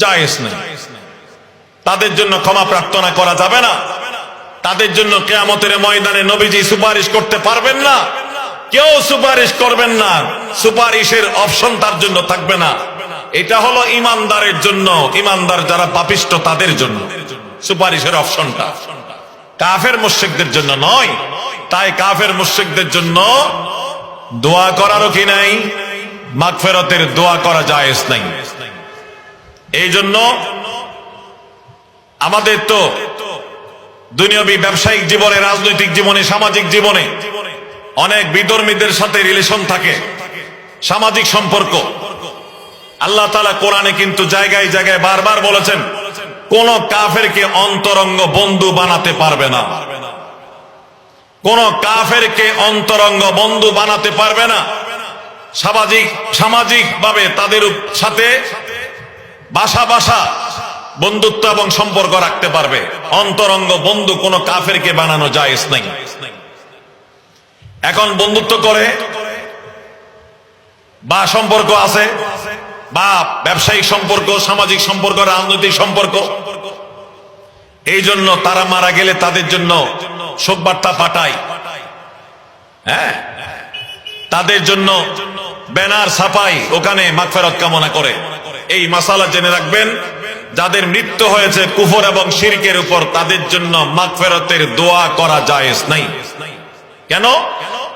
জায়েজ নাই। তাদের জন্য ক্ষমা প্রার্থনা করা যাবে না। তাদের জন্য কিয়ামতের ময়দানে নবীজি সুপারিশ করতে পারবেন না, কেউ সুপারিশ করবেন না, সুপারিশের অপশন তার জন্য থাকবে না। এটা হলো ইমানদারের জন্য, ইমানদার যারা পাপিষ্ট তাদের জন্য সুপারিশের অপশনটা, কাফের মুশরিকদের জন্য নয়। তাই কাফের মুশরিকদের জন্য দোয়া করারও কি নাই? মাগফিরাতের দোয়া করা জায়েজ নাই। এই জন্য আমাদের তো দুনিয়াবী ব্যবসায়িক জীবনে, রাজনৈতিক জীবনে, সামাজিক জীবনে অনেক বিধর্মীদের সাথে রিলেশন থাকে, সামাজিক সম্পর্ক। আল্লাহ তাআলা কোরআনে কিন্তু জায়গায় জায়গায় বারবার বলেছেন কোন কাফেরকে অন্তরঙ্গ বন্ধু বানাতে পারবে না, কোন কাফেরকে অন্তরঙ্গ বন্ধু বানাতে পারবে না। সামাজিক ভাবে তাদের সাথে বাসা বন্ধুত্ব এবং সম্পর্ক রাখতে পারবে, অন্তরঙ্গ বন্ধু কোন কাফেরকে বানানো জায়েজ নাই। এখন বন্ধুত্ব করে বা সম্পর্ক আছে, বা ব্যবসায়িক সম্পর্ক, সামাজিক সম্পর্ক, রাজনৈতিক সম্পর্ক, এই জন্য তারা মারা গেলে তাদের জন্য শোক বার্তা পাঠায়, হ্যাঁ, তাদের জন্য ব্যানার ছাপাই, ওখানে মাগফিরাত কামনা করে। এই মাসালা জেনে রাখবেন, যাদের মৃত্যু হয়েছে কুফর এবং শিরকের উপর, তাদের জন্য মাগফিরাতের দোয়া করা জায়েজ নাই। কেন?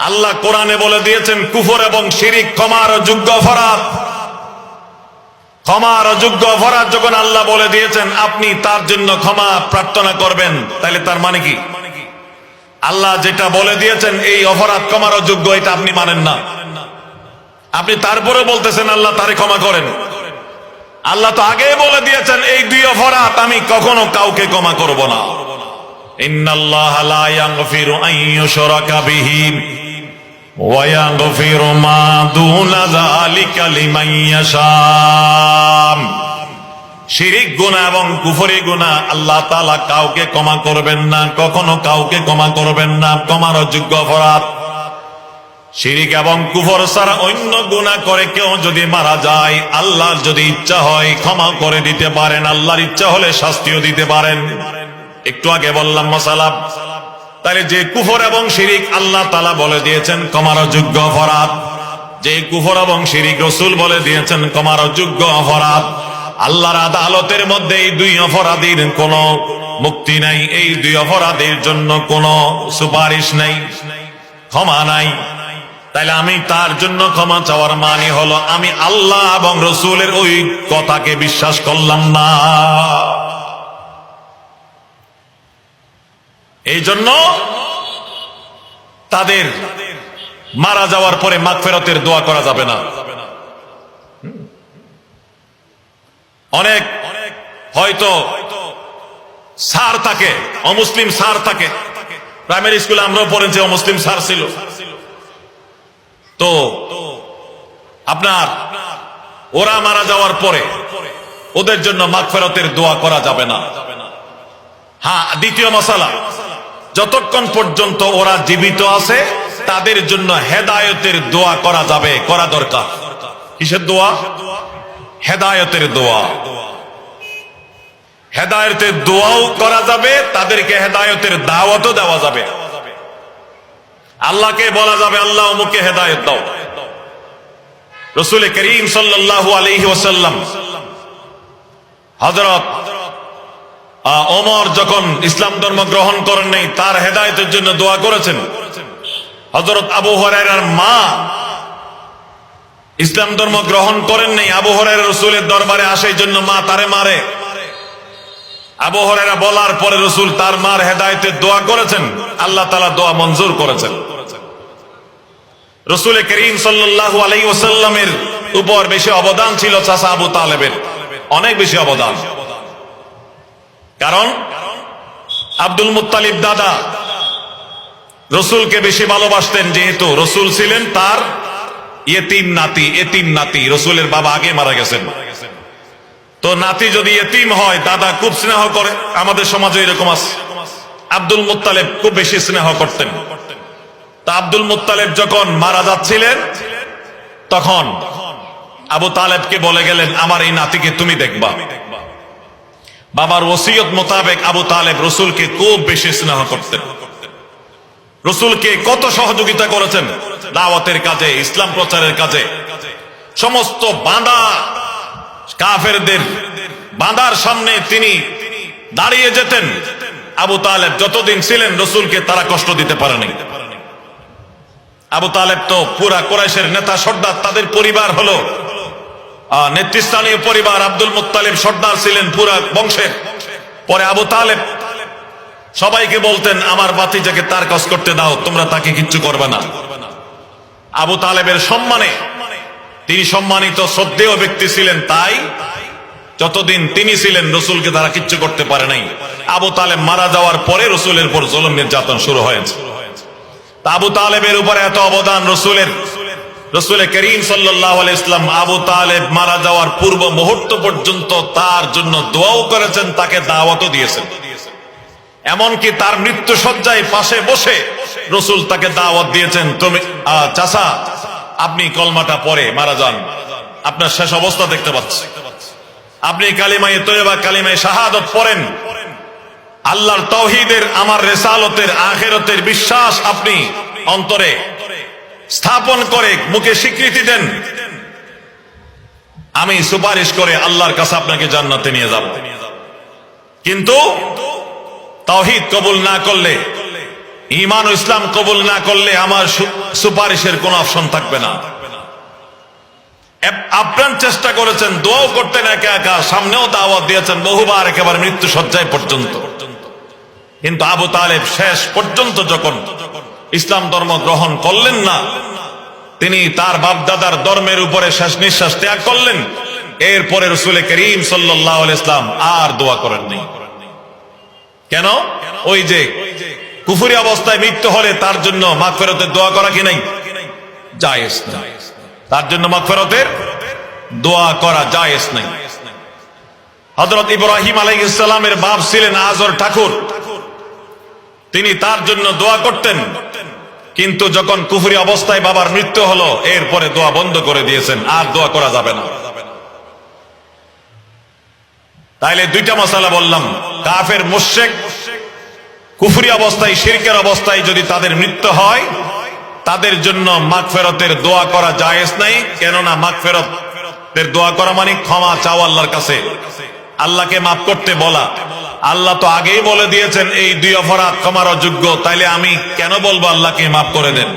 আল্লাহ কোরআনে বলে দিয়েছেন কুফর এবং শিরিক ক্ষমার যোগ্য অপরাধ। ক্ষমার যোগ্য অপরাধ যখন আল্লাহ বলে দিয়েছেন, আপনি তার জন্য ক্ষমা প্রার্থনা করবেন, তাহলে তার মানে কি? আল্লাহ যেটা বলে দিয়েছেন এই অপরাধ ক্ষমার যোগ্য, এটা আপনি মানেন না। আপনি তারপরে বলতেছেন আল্লাহ তারে ক্ষমা করেন। আল্লাহ তো আগেই বলে দিয়েছেন এই দুই অপরাধ আমি কখনো কাউকে ক্ষমা করব না। ইন্নাল্লাহা লা ইয়াগফিরু আন ইউশরাকা বিহি ওয়া ইয়াগফিরু মা দুনা যালিকা লিমান ইয়াশা। শিরিক গুনাহ এবং কুফরি গুনাহ আল্লাহ তাআলা কাউকে ক্ষমা করবেন না, কখনো কাউকে ক্ষমা করবেন না, ক্ষমার অযোগ্য অপরাধ। শিরিক এবং কুফর ছাড়া অন্য গুনাহ করে কেউ যদি মারা যায়, আল্লাহর যদি ইচ্ছা হয় ক্ষমা করে দিতে পারেন, আল্লাহর ইচ্ছা হলে শাস্তিও দিতে পারেন। একটু আগে বললাম মাসালা, তাহলে যে কুফর এবং শিরিক আল্লাহ তাআলা বলে দিয়েছেন ক্ষমার অযোগ্য অপরাধ, যে কুফর এবং শিরিক রাসূল বলে দিয়েছেন ক্ষমার অযোগ্য অপরাধ। আল্লাহর আদালতের মধ্যে এই দুই অপরাধীর কোনো মুক্তি নাই, এই দুই অপরাধীর জন্য কোনো সুপারিশ নাই, ক্ষমা নাই। তাইলে আমি তার জন্য ক্ষমা চাওয়ার মানে হলো আমি আল্লাহ এবং রাসূলের ওই কথাকে বিশ্বাস করলাম না। এই জন্য তাদের মারা যাওয়ার পরে মাগফিরাতের দোয়া করা যাবে না। অনেক হয়তো স্যার থাকে, অমুসলিম স্যার থাকে, প্রাইমারি স্কুলে আমরাও পড়েছি অমুসলিম স্যার ছিল। তো আপনার ওরা মারা যাওয়ার পরে ওদের জন্য মাগফিরাতের দোয়া করা যাবে না। হ্যাঁ, দ্বিতীয় মাসালা, যতক্ষণ পর্যন্ত ওরা জীবিত আছে তাদের জন্য হেদায়েতের দোয়া করা যাবে, করা দরকার। কিসের দোয়া? হেদায়েতের দোয়া। হেদায়েতের দোয়াও করা যাবে, তাদেরকে হেদায়েতের দাওয়াতও দেওয়া যাবে। আল্লাহকে বলা যাবে আল্লাহ অমুককে হেদায়েত দাও। রাসূল করিম সাল্লাল্লাহু আলাইহি ওয়াসাল্লাম হযরত ওমর যখন ইসলাম ধর্ম গ্রহণ করেন নাই, তার হেদায়েতের জন্য দোয়া করেছেন। হযরত আবু হুরায়রার মা ইসলাম ধর্ম গ্রহণ করেন নাই, আবু হুরায়রা রাসূলের দরবারে আসে, এই জন্য মা তারে মারে। আবু হুরায়রা বলার পরে রাসূল তার মার হেদায়েতের দোয়া করেছেন, আল্লাহ তাআলা দোয়া মঞ্জুর করেছেন। রাসূল করিম সাল্লাল্লাহু আলাইহি ওয়াসাল্লামের উপর বেশি অবদান ছিল চাচা আবু তালেবের, অনেক বেশি অবদান। কারণ আব্দুল মুত্তালিব দাদা রাসূলকে বেশি ভালোবাসতেন, যেহেতু রাসূল ছিলেন তার ইয়েতিম নাতি। রাসূলের বাবা আগে মারা গেছেন, তো নাতি যদি ইয়েতিম হয় দাদা খুব স্নেহ করে। আমাদের সমাজে এরকম আছে। আব্দুল মুত্তালিব খুব বেশি স্নেহ করতেন। তা আব্দুল মুত্তালিব যখন মারা যাচ্ছিলেন তখন আবু তালেবকে বলে গেলেন আমার এই নাতিকে তুমি দেখবা। বাবার ওসিয়ত মোতাবেক আবু তালেব রাসূলকে খুব বেশি স্নেহ করতেন। রাসূলকে কত সহযোগিতা করেছেন দাওয়াতের কাজে, ইসলাম প্রচারের কাজে। সমস্ত বাঁধা কাফেরদের বাঁধার সামনে তিনি দাঁড়িয়ে যেতেন। আবু তালেব যতদিন ছিলেন রাসূলকে তারা কষ্ট দিতে পারেনি। আবু তালেব তো পুরা কুরাইশের নেতা সর্দার, তাদের পরিবার হলো নেতৃস্থানীয় পরিবার। আব্দুল মুত্তালিব সর্দার ছিলেন পুরা বংশের। পরে আবু তালেব সবাইকে বলতেন আমার ভাতিজাকে তার কাজ করতে দাও, তোমরা তাকে কিচ্ছু করবে না। আবু তালেবের সম্মানে, তিনি সম্মানিত শ্রদ্ধেয় ব্যক্তি ছিলেন, তাই যতদিন তিনি ছিলেন রাসূলকে তারা কিচ্ছু করতে পারে নাই। আবু তালেব মারা যাওয়ার পরে রাসূলের উপর জুলুম নির্যাতন শুরু হয়েছে। আবু তালেবের উপরে এত অবদান রাসূলের। রাসূল করিম সাল্লাল্লাহু আলাইহি ওয়াসাল্লাম আবু তালেব মারা যাওয়ার পূর্ব মুহূর্ত পর্যন্ত তার জন্য দোয়াও করেছেন, তাকে দাওয়াতও দিয়েছেন। এমনকি তার মৃত্যু শয্যায় পাশে বসে রাসূল তাকে দাওয়াত দিয়েছেন, তুমি চাচা আপনি কলমাটা পড়ে মারা যান, আপনার শেষ অবস্থা দেখতে পাচ্ছি, আপনি কালিমায়ে তয়্যিবা কালিমায়ে শাহাদাত পড়েন, আল্লাহর তাওহীদের, আমার রিসালাতের, আখিরাতের বিশ্বাস আপনি অন্তরে স্থাপন করে মুখে স্বীকৃতি দেন, আমি সুপারিশ করে আল্লাহর কাছে আপনাকে জান্নাতে নিয়ে যাব। কিন্তু তাওহীদ কবুল না করলে, ঈমান ও ইসলাম কবুল না করলে আমার সুপারিশের কোন অপশন থাকবে না। আপ্রাণ চেষ্টা করেছেন, দোয়াও করতেন একা একা, সামনেও দাওয়াত দিয়েছেন বহুবার, একেবারে মৃত্যু শয্যায় পর্যন্ত। কিন্তু আবু তালেব শেষ পর্যন্ত যখন ইসলাম ধর্ম গ্রহণ করলেন না, তিনি তার বাপদাদার ধর্মের উপরে শেষ নিঃশ্বাস ত্যাগ করলেন। এরপরে রাসূল করিম সাল্লাল্লাহু আলাইহি ওয়াসাল্লাম আর দোয়া করেননি। কেন? ওই যে কুফরি অবস্থায় মৃত্যু হলে তার জন্য মাগফিরাতের দোয়া করা কি নাই? জায়েজ না। তার জন্য মাগফিরাতের দোয়া করা জায়েজ নাই। হযরত ইব্রাহিম আলাইহিস সালামের বাপ ছিলেন আজর ঠাকুর, তিনি তার জন্য দোয়া করতেন, কিন্তু যখন কুফরি অবস্থায় বাবার মৃত্যু হলো এরপরে দোয়া বন্ধ করে দিয়েছেন, আর দোয়া করা যাবে না। তাইলে দুইটা মাসালা বললাম, কাফের মুশরিক কুফরি অবস্থায় শিরকের অবস্থায় যদি তাদের মৃত্যু হয় তাদের জন্য মাগফিরাতের দোয়া করা জায়েজ নাই। কেননা মাগফিরাতের দোয়া করা মানে ক্ষমা চাওয়া আল্লাহর কাছে, আল্লাহকে মাফ করতে বলা। আল্লাহ তো আগেই বলে দিয়েছেন এই দুই অপরাধ ক্ষমার অযোগ্য, তাইলে আমি কেন বলবো আল্লাহকে মাফ করে দেন?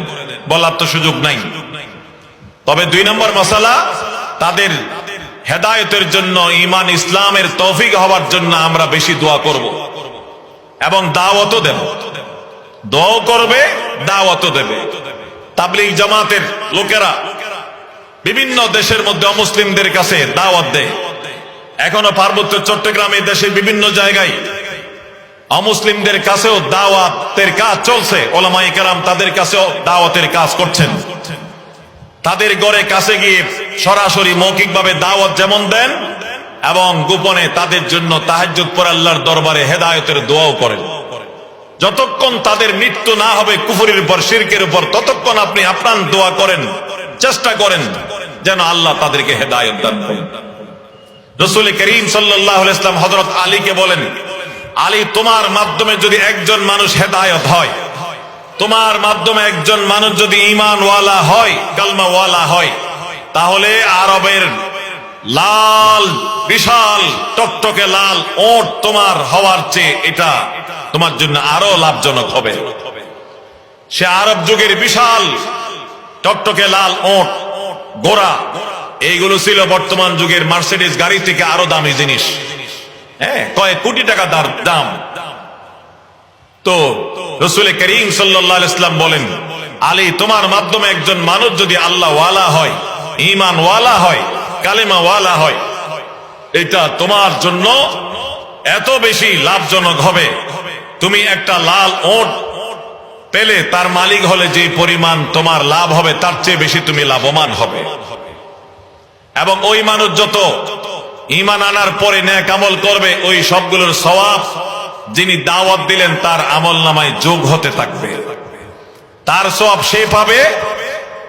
বলার তো সুযোগ নাই। তবে দুই নম্বর মাসালা, তাদের হেদায়েতের জন্য, ঈমান ইসলামের তৌফিক হওয়ার জন্য আমরা বেশি দোয়া করব এবং দাওয়াতও দেব। দোয়াও করবে, দাওয়াতও দেবে। তাবলীগ জামাতের লোকেরা বিভিন্ন দেশের মধ্যে অমুসলিমদের কাছে দাওয়াত দেয়। এখনো পার্বত্য চট্টগ্রামে দেশের বিভিন্ন জায়গায় অমুসলিমদের কাছেও দাওয়াতের কাজ চলছে। ওলামায়ে কেরাম তাদের কাছেও দাওয়াতের কাজ করছেন। তাদের ঘরে কাছে গিয়ে সরাসরি মৌখিকভাবে দাওয়াত যেমন দেন এবং গোপনে তাদের জন্য তাহাজ্জুদ পড়ে আল্লাহর দরবারে হেদায়েতের দোয়াও করেন। যতক্ষণ তাদের মৃত্যু না হবে কুফরির উপর, শিরকের উপর, ততক্ষণ আপনি আপনার দোয়া করেন, চেষ্টা করেন যেন আল্লাহ তাদেরকে হেদায়েত দান করেন। রাসূল করিম সাল্লাল্লাহু আলাইহি ওয়াসাল্লাম হযরত আলীকে বলেন, আলী, তোমার মাধ্যমে যদি একজন মানুষ হেদায়েত হয়, তোমার মাধ্যমে একজন মানুষ যদি ঈমানওয়ালা হয়, কালমাওয়ালা হয়, তাহলে আরবের লাল বিশাল টকটকে লাল ওট তোমার হওয়ার চেয়ে এটা তোমার জন্য আরো লাভজনক হবে। সে আরব যুগের বিশাল টকটকে লাল ওট, ঘোড়া, এইগুলো ছিল বর্তমান যুগের মার্সিডিজ গাড়ি থেকে আরো দামি জিনিস। হ্যাঁ, কয়েক কোটি টাকা দাম। তো রাসূল করিম সাল্লাল্লাহু আলাইহি ওয়াসাল্লাম বলেন, আলী, তোমার মাধ্যমে একজন মানুষ যদি আল্লাহ ওয়ালা হয়, ঈমান ওয়ালা হয়, কালেমা ওয়ালা হয়, এটা তোমার জন্য এত বেশি লাভজনক হবে। তুমি একটা লাল ওট পেলে তার মালিক হলে যে পরিমাণ তোমার লাভ হবে তার চেয়ে বেশি তুমি লাভবান হবে। এবং ওই মানুষ যত ঈমান আনার পরে নেক আমল করবে, ওই সবগুলোর সওয়াব যিনি দাওয়াত দিলেন তার আমলনামায় যোগ হতে থাকবে। তার সওয়াব সে পাবে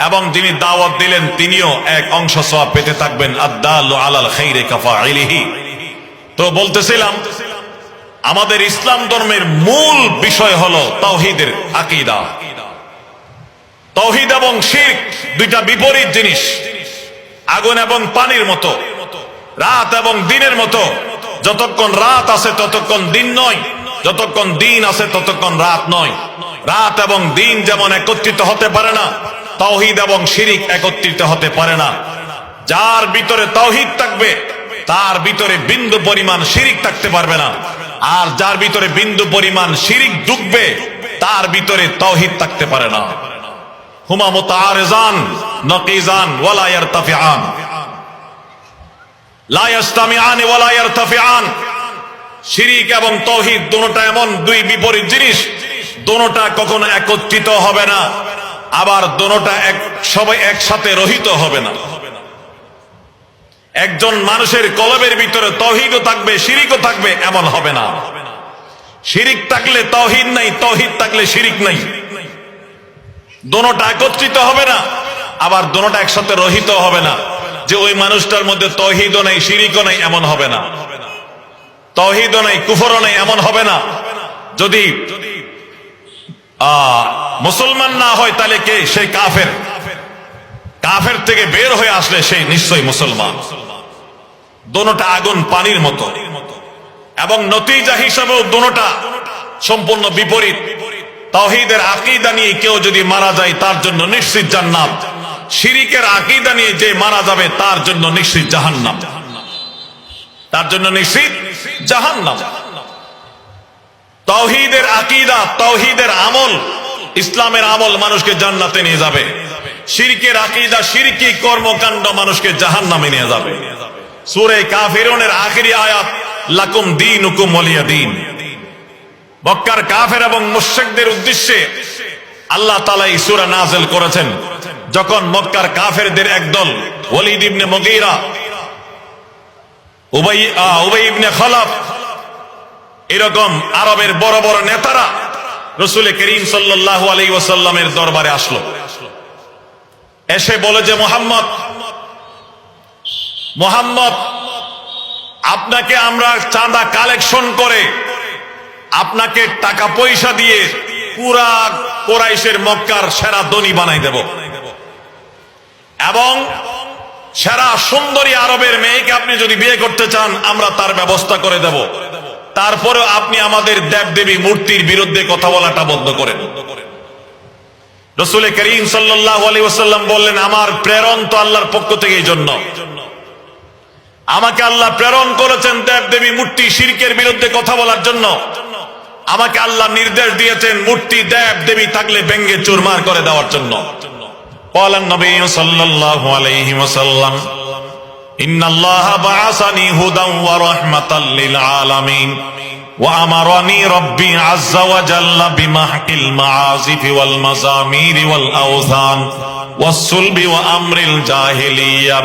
এবং যিনি দাওয়াত দিলেন তিনিও এক অংশ সওয়াব পেতে থাকবেন। আদ-দাল্লু আলাল খাইরি কাফাইলিহি। তো বলতেছিলাম, আমাদের ইসলাম ধর্মের মূল বিষয় হলো তাওহীদের আকীদা। তাওহীদ এবং শিরক দুইটা বিপরীত জিনিস, আগুন এবং পানির মতো, রাত এবং দিনের মতো। যতক্ষণ রাত আছে ততক্ষণ দিন নয়, যতক্ষণ দিন আছে ততক্ষণ রাত নয়। রাত এবং দিন যেমন একত্রিত হতে পারে না, তাওহীদ এবং শিরক একত্রিত হতে পারে না। যার ভিতরে তাওহীদ থাকবে তার ভিতরে বিন্দু পরিমাণ শিরক থাকতে পারবে না, আর যার ভিতরে বিন্দু পরিমাণ শিরক ঢুকবে তার ভিতরে তাওহীদ থাকতে পারে না। হুমা মুতাআরিজান নাকিজান ওয়ালা ইয়ারতাফিআন, লা ইয়াসতামিআন ওয়ালা ইয়ারতাফিআন। শিরক এবং তাওহীদ দুটোটা এমন দুই বিপরীত জিনিস, দুটোটা কখনো একত্রিত হবে না, আবার দুটোটা সবাই একসাথে রহিত হবে না। একজন মানুষের কলবের ভিতরে তাওহীদও থাকবে, শিরকও থাকবে, এমন হবে না। শিরক থাকলে তাওহীদ নাই, তাওহীদ থাকলে শিরক নাই। দুটোটা একত্রিত হবে না, আবার দুটোটা একসাথে রহিত হবে না। যে ওই মানুষটার মধ্যে তাওহীদও নাই, শিরকও নাই, এমন হবে না। তাওহীদও নাই, কুফরও নাই, এমন হবে না। যদি মুসলমান না হয় তাহলে কে? সেই কাফের। কাফের থেকে বের হয়ে আসলে সেই নিশ্চয়ই মুসলমান। দোনোটা আগুন পানির মতো, এবং নতিজা হিসাবেও দোনোটা সম্পূর্ণ বিপরীত। তাওহীদের আকীদা নিয়ে কেউ যদি মারা যায় তার জন্য নিশ্চিত জান্নাত, শিরকের আকীদা নিয়ে যে মারা যাবে তার জন্য নিশ্চিত জাহান্নাম, তার জন্য নিশ্চিত জাহান্নাম। তাওহীদের আকীদা, তাওহীদের আমল, ইসলামের আমল মানুষকে জান্নাতে নিয়ে যাবে। শিরকের আকীদা, শিরকি কর্মকাণ্ড মানুষকে জাহান্নামে নিয়ে যাবে। সূরা কাফিরুনের আখেরি আয়াত, লাকুম দীনুকুম ওয়ালিয়া দীন। মক্কার কাফের এবং মুশরিকদের উদ্দেশ্যে আল্লাহ তাআলা এই সূরা নাযিল করেছেন। যখন মক্কার কাফেরদের একদল ওয়ালিদ ইবনে মুগীরা, উবাই ইবনে খালাফ, এরকম আরবের বড় বড় নেতারা রাসূল করিম সাল্লাল্লাহু আলাইহি ওয়াসাল্লামের দরবারে আসলো। এসে বলে যে মুহাম্মদ, আপনাকে আমরা চাঁদা কালেকশন করে আপনাকে টাকা পয়সা দিয়ে পুরা কুরাইশের মক্কার সেরা ধনী বানাই দেব, এবং সেরা সুন্দরী আরবের মেয়েকে আপনি যদি বিয়ে করতে চান আমরা তার ব্যবস্থা করে দেব। তারপরে আপনি আমাদের দেবদেবী মূর্তির বিরুদ্ধে কথা বলাটা বন্ধ করেন। রাসূল করিম সাল্লাল্লাহু আলাইহি ওয়াসাল্লাম বললেন, আমার প্রেরণ তো আল্লাহর পক্ষ থেকে, এই জন্য আমাকে আল্লাহ প্রেরণ করেছেন দেবদেবী মূর্তি শিরকের বিরুদ্ধে কথা বলার জন্য। আমাকে আল্লাহ নির্দেশ দিয়েছেন মূর্তি দেব দেবী থাকলে ভেঙ্গে চুরমার করে দেওয়ার জন্য। قال النبي صلى الله عليه وسلم إن الله بعثني هدى ورحمة للعالمين وأمرني ربي عز وجل بمحق المعازف والمزامير والأوثان والصلب وأمر الجاهلية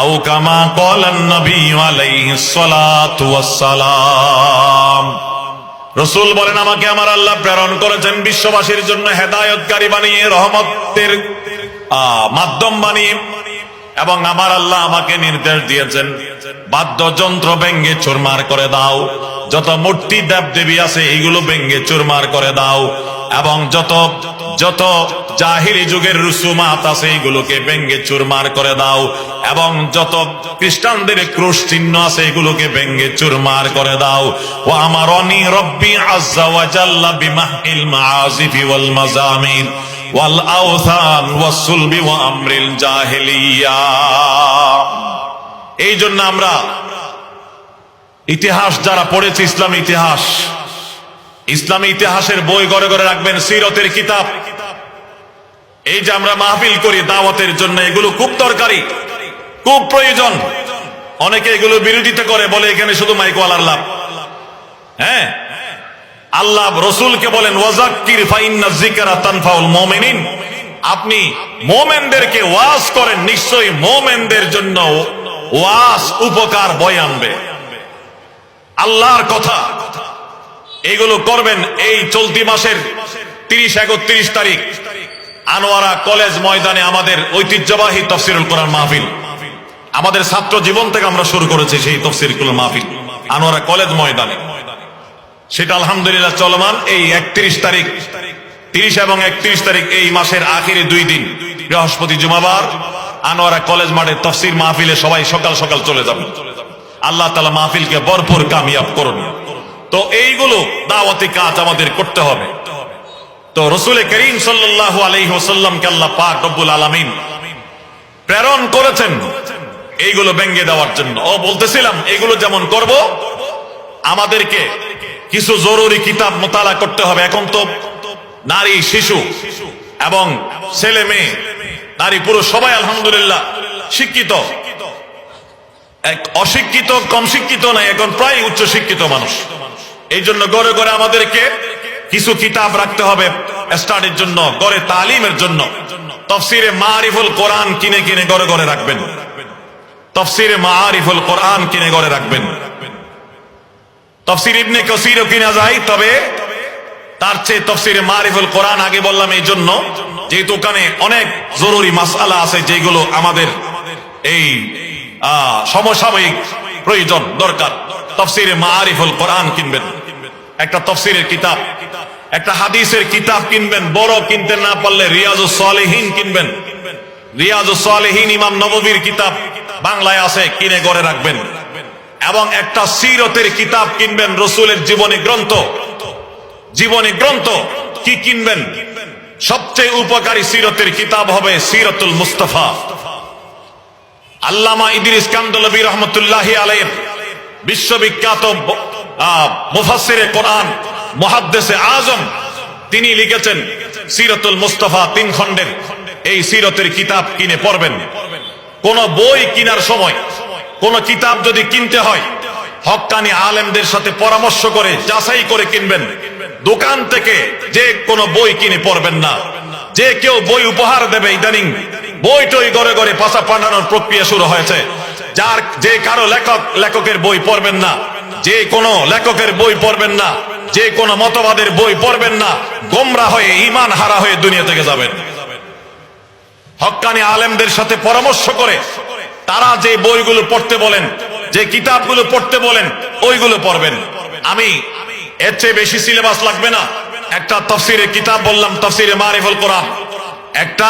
أو كما قال النبي عليه الصلاة والسلام। রাসূল বলেন, আমাকে আমার আল্লাহ প্রেরণ করেছেন বিশ্ববাসীর জন্য হেদায়েতকারী বানিয়ে, রহমতের মাধ্যম বানিয়ে, এবং আমার আল্লাহ আমাকে নির্দেশ দিয়েছেন বাদ্যযন্ত্র ভেঙ্গে চুরমার করে দাও, যত মূর্তি দেব দেবী আছে এইগুলো ভেঙ্গে চুরমার করে দাও, এবং যত জাহিলি যুগের রুসুমাত আছে এইগুলোকে ভেঙ্গে চুরমার করে দাও, এবং যত খ্রিস্টানদের ক্রুশ চিহ্ন আছে এগুলোকে ভেঙ্গে চুরমার করে দাও। ও আমারনি রব্বি আযজা ওয়া জাল্লা বিমাহকিল মাআজিফি ওয়াল মাজামির ওয়াল আওথান ওয়াস সুলবি ওয়া আমরিল জাহিলিয়া। এই জন্য আমরা ইতিহাস যারা পড়েছি, ইসলামী ইতিহাসের বই ঘরে ঘরে রাখবেন, সিরতের কিতাব। এই যে আমরা মাহফিল করি দাওয়াতের জন্য, এগুলো খুব দরকারি, খুব প্রয়োজন। অনেকে এগুলো বিরোধিতা করে, বলে এখানে শুধু মাইকওয়ালার লাভ। হ্যাঁ, আল্লাহ রসুলকে বলেন ওয়াজাক্কির ফাইন্না যিকরা তানফাউল মুমিনিন, আপনি মুমিনদেরকে ওয়াজ করেন, নিশ্চয়ই মুমিনদের জন্য ওয়াজ উপকার বয়ে আনবে। আল্লাহর কথা এগুলো করবেন। এই চলতি মাসের 30-31 তারিখ আনোয়ারা কলেজ ময়দানে আমাদের ঐতিহ্যবাহী তাফসীরুল কোরআন মাহফিল, আমাদের ছাত্র জীবন থেকে আমরা শুরু করেছি সেই তাফসীরুল মাহফিল আনোয়ারা কলেজ ময়দানে। সেটা আলহামদুলিল্লাহ চলমান। এই 31 তারিখ, 30 এবং 31 তারিখ, এই মাসের আখিরে 2 দিন, বৃহস্পতি জুমাবার, আনোয়ারা কলেজ মাঠে তাফসীর মাহফিলে সবাই সকাল সকাল চলে যাবে। আল্লাহ তাআলা মাহফিলকে ভরপুর কামিয়াব করুন। তো এইগুলো দাওয়াতি কাজ আমাদের করতে হবে। তো রাসূল করিম সাল্লাল্লাহু আলাইহি ওয়াসাল্লামকে আল্লাহ পাক রব্বুল আলামিন প্রেরণ করেছেন এইগুলো ভেঙ্গে দেওয়ার জন্য। বলতেছিলাম এগুলো যেমন করব, আমাদেরকে কিছু জরুরি কিতাব মোতালা করতে হবে। এখন তো নারী, শিশু এবং ছেলে মেয়ে, নারী পুরুষ সবাই আলহামদুলিল্লাহ শিক্ষিত। অশিক্ষিত, কম শিক্ষিত নাই, এখন প্রায় উচ্চ শিক্ষিত মানুষ। এই জন্য ঘরে ঘরে আমাদেরকে কিছু কিতাব রাখতে হবে স্টাডির জন্য, ঘরে তালিমের জন্য। তাফসীরে মারিফুল কোরআন কিনে কিনে ঘরে ঘরে রাখবেন। তাফসীরে মারিফুল কোরআন কিনে ঘরে রাখবেন। তাফসীর ইবনে কাসীরও কিনা যায়, তবে তার চেয়ে তাফসীরে মারিফুল কোরআন আগে বললাম এই জন্য, যেহেতু ওখানে অনেক জরুরি মাসআলা আছে যেগুলো আমাদের এই সমসাময়িক প্রয়োজন দরকার। তাফসীরে মারিফুল কোরআন কিনবেন, একটা তাফসীরের কিতাব, একটা হাদিসের কিতাব কিনবেন। বড় কিনতে না পারলে রিয়াজুস সালিহিন কিনবেন। রিয়াজুস সালিহিন ইমাম নববীর কিতাব বাংলায় আছে, কিনে ঘরে রাখবেন। এবং একটা সিরতের কিতাব কিনবেন, রাসূলের জীবনী গ্রন্থ কি কিনবেন? সবচেয়ে উপকারী সিরতের কিতাব হবে সিরাতুল মুস্তাফা। আল্লামা ইদ্রিস কান্দলবী রহমতুল্লাহি আলাইহি বিশ্ববিখ্যাত মুফাসসিরে কোরআন, মুহাদ্দিসে আজম, তিনি লিখেছেন সিরাতুল মুস্তাফা 3 খণ্ডের এই সিরতের কিতাব কিনে পড়বেন। কোন বই কেনার সময়, কোন কিতাব যদি কিনতে হয়, হক্কানি আলেমদের সাথে পরামর্শ করে যাচাই করে কিনবেন। দোকান থেকে যে কোনো বই কিনে পড়বেন না। যে কেউ বই উপহার দেবে, ইদানিং বই টই ঘরে ঘরে পাশা পাঠানোর প্রক্রিয়া শুরু হয়েছে। যে কারো লেখকের বই পড়বেন না, যে কোনো লেখকের বই পড়বেন না, যে কোনো মতবাদের বই পড়বেন না। গোমরা হয়ে, ঈমান হারা হয়ে দুনিয়া থেকে যাবেন। হক্কানি আলেমদের সাথে পরামর্শ করে তারা যে বইগুলো পড়তে বলেন, যে কিতাবগুলো পড়তে বলেন, ওইগুলো পড়বেন। আমি এর চেয়ে বেশি সিলেবাস লাগবে না। একটা তাফসীরের কিতাব বললাম, তাফসীরে মারিফুল কোরআন। একটা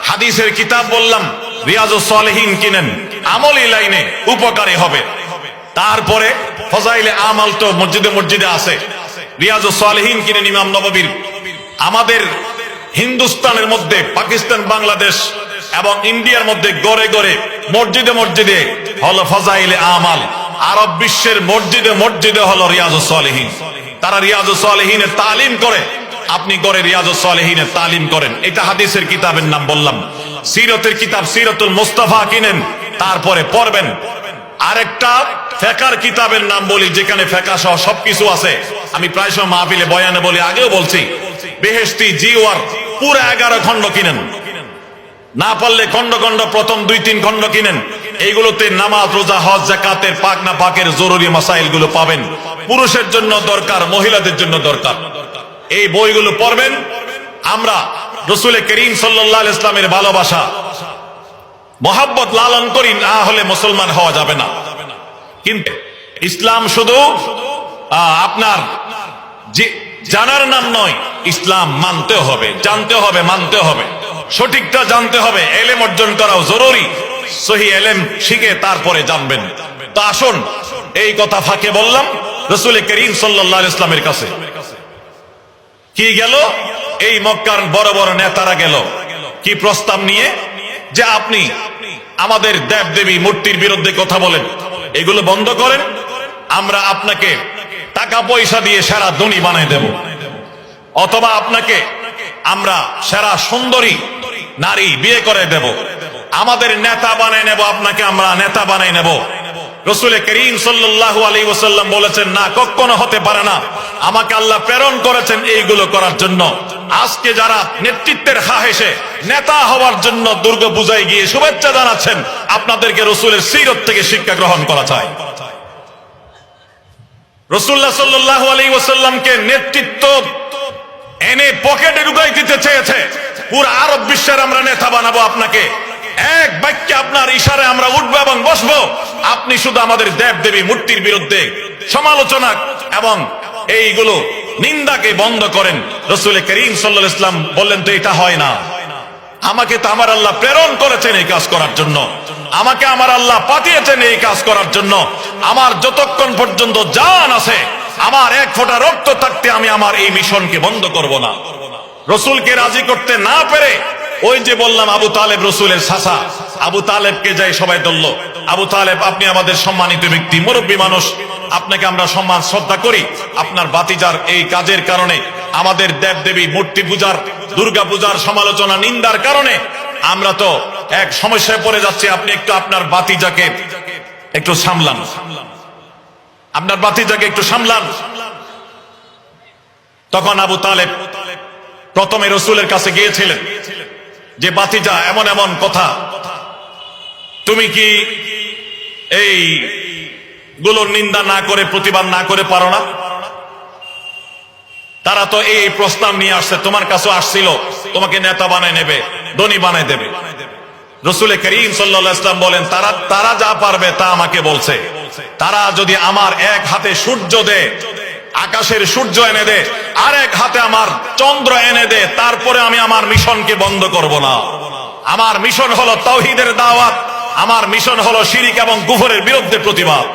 হাদিসের কিতাব বললাম, রিয়াজুস সালিহিন কিনেন, আমলি লাইনে উপকারী হবে। তারপরে ফজাইলে আমাল তো মসজিদে মসজিদে আছে। রিয়াজুস সালিহিন কিনেন ইমাম নববীর। আমাদের হিন্দুস্তানের মধ্যে, পাকিস্তান, বাংলাদেশ এবং ইন্ডিয়ার মধ্যে গড়ে গড়ে মসজিদে মসজিদে হলো ফজাইলে আমাল। আরব বিশ্বের মসজিদে মসজিদে হলো রিয়াজুস সালিহিন। তারা রিয়াজুস সালিহিনের তালিম করে, আপনি করে রিয়াজুস সালিহিনের তালিম করেন। এটা হাদিসের কিতাবের নাম বললাম। সিরতের কিতাব সিরাতুল মুস্তাফা কিনেন, তারপরে পড়বেন। আরেকটা ফিকহের কিতাবের নাম বলি, যেখানে ফিকহ সহ সবকিছু আছে। আমি প্রায় সময় মাহফিলে বয়ানে বলি, আগেও বলছি, বেহেশতি জিওয়ার পুরো 11 খণ্ড কিনেন। না পারলে খণ্ড খণ্ড প্রথম 2-3 খণ্ড কিনেন। এইগুলোতে নামাজ, রোজা, হজ, যাকাতের পাক না পাকের জরুরি মাসাইল গুলো পাবেন। পুরুষের জন্য দরকার, মহিলাদের জন্য দরকার। এই বইগুলো পড়বেন। আমরা রাসূল করিম সাল্লাল্লাহু আলাইহি ইসলামের ভালোবাসা, মহাব্বত লালন করি, না হলে মুসলমান হওয়া যাবে না। কিন্তু ইসলাম শুধু আপনার জানার নাম নয়, ইসলাম মানতে হবে, জানতে হবে, মানতে হবে, সঠিকটা জানতে হবে। এলেম অর্জন করাও জরুরি। সহি এলেম শিখে তারপরে জানবেন। তো আসুন, এই কথা ফাঁকে বললাম, রাসূল করিম সাল্লাল্লাহু আলাইহি ইসলামের কাছে কি গেল? এই মক্কার বড় বড় নেতারা গেল কি প্রস্তাব নিয়ে, যে আপনি আমাদের দেব দেবী মূর্তির বিরুদ্ধে কথা বলেন, এগুলো বন্ধ করেন, আমরা আপনাকে টাকা পয়সা দিয়ে সেরা ধনী বানাই দেব, অথবা আপনাকে আমরা সেরা সুন্দরী নারী বিয়ে করে দেব, আমাদের নেতা বানাই নেব, আপনাকে আমরা নেতা বানাই নেব। রাসূল করিম সাল্লাল্লাহু আলাইহি ওয়াসাল্লাম বলেছেন, না, কখনো হতে পারে না। আমাকে আল্লাহ প্রেরণ করেছেন এইগুলো করার জন্য। আজকে যারা নেতৃত্বের খাহেশে নেতা হওয়ার জন্য দুর্গা পূজায় গিয়ে শুভেচ্ছা জানাচ্ছেন, আপনাদেরকে রাসূলের সিরত থেকে শিক্ষা গ্রহণ করা চাই। রাসূলুল্লাহ সাল্লাল্লাহু আলাইহি ওয়াসাল্লামকে নেতৃত্ব এনে পকেটে ঢুকাই দিতে চেয়েছে। পুরো আরব বিশ্বের আমরা নেতা বানাবো আপনাকে। এক বাক্যে আপনার ইশারায় আমরা উঠবো এবং বসবো। আপনি শুধু আমাদের দেব দেবী মূর্তির বিরুদ্ধে সমালোচনা এবং এইগুলো নিন্দাকে বন্ধ করেন। রাসূল করিম সাল্লাল্লাহু আলাইহি ওয়াসাল্লাম বললেন, তো এটা হয় না। আমাকে তো আমার আল্লাহ প্রেরণ করেছেন এই কাজ করার জন্য, আমাকে আমার আল্লাহ পাঠিয়েছেন এই কাজ করার জন্য। আমার যতক্ষণ পর্যন্ত জান আছে, আমার এক ফোঁটা রক্ত থাকতে আমি আমার এই মিশনকে বন্ধ করব না। রাসূলকে রাজি করতে না পেরে, ওই যে বললাম আবু তালেব রাসূলের চাচা, আবু তালেবকে যাই সবাই ধরল। আবু তালেব, আপনি আমাদের সম্মানিত ব্যক্তি, মুরব্বী মানুষ, আপনাকে আমরা সম্মান শ্রদ্ধা করি। আপনার ভাতিজার এই কাজের কারণে, আমাদের দেব দেবী মূর্তি পূজার, দুর্গা পূজার সমালোচনা নিন্দার কারণে আমরা তো এক সমস্যায় পড়ে যাচ্ছি। আপনি একটু আপনার ভাতিজাকে একটু সামলান, আপনার ভাতিজাকে একটু সামলান। তখন আবু তালেব প্রথমে রাসূলের কাছে গিয়েছিলেন যে, ভাতিজা, এমন এমন কথা, তুমি কি এই গুলোর নিন্দা না করে, প্রতিবাদ না করে পারো না? তারা তো এই প্রস্তাব নিয়ে আসছে, তোমার কাছে আসছিল, তোমাকে নেতা বানায় নেবে, ধনী বানায় দেবে। রাসূল করিম সাল্লাল্লাহু আলাইহি ওয়াসাল্লাম বলেন, তারা যা পারবে তা আমাকে বলছে। তারা যদি আমার এক হাতে সূর্য দেয়, আকাশের সূর্য এনে দে, আর এক হাতে আমার চন্দ্র এনে দে, তারপরে আমি আমার মিশনকে বন্ধ করব না। আমার মিশন হলো তাওহীদের দাওয়াত, আমার মিশন হলো শিরক এবং কুফরের বিরুদ্ধে প্রতিবাদ।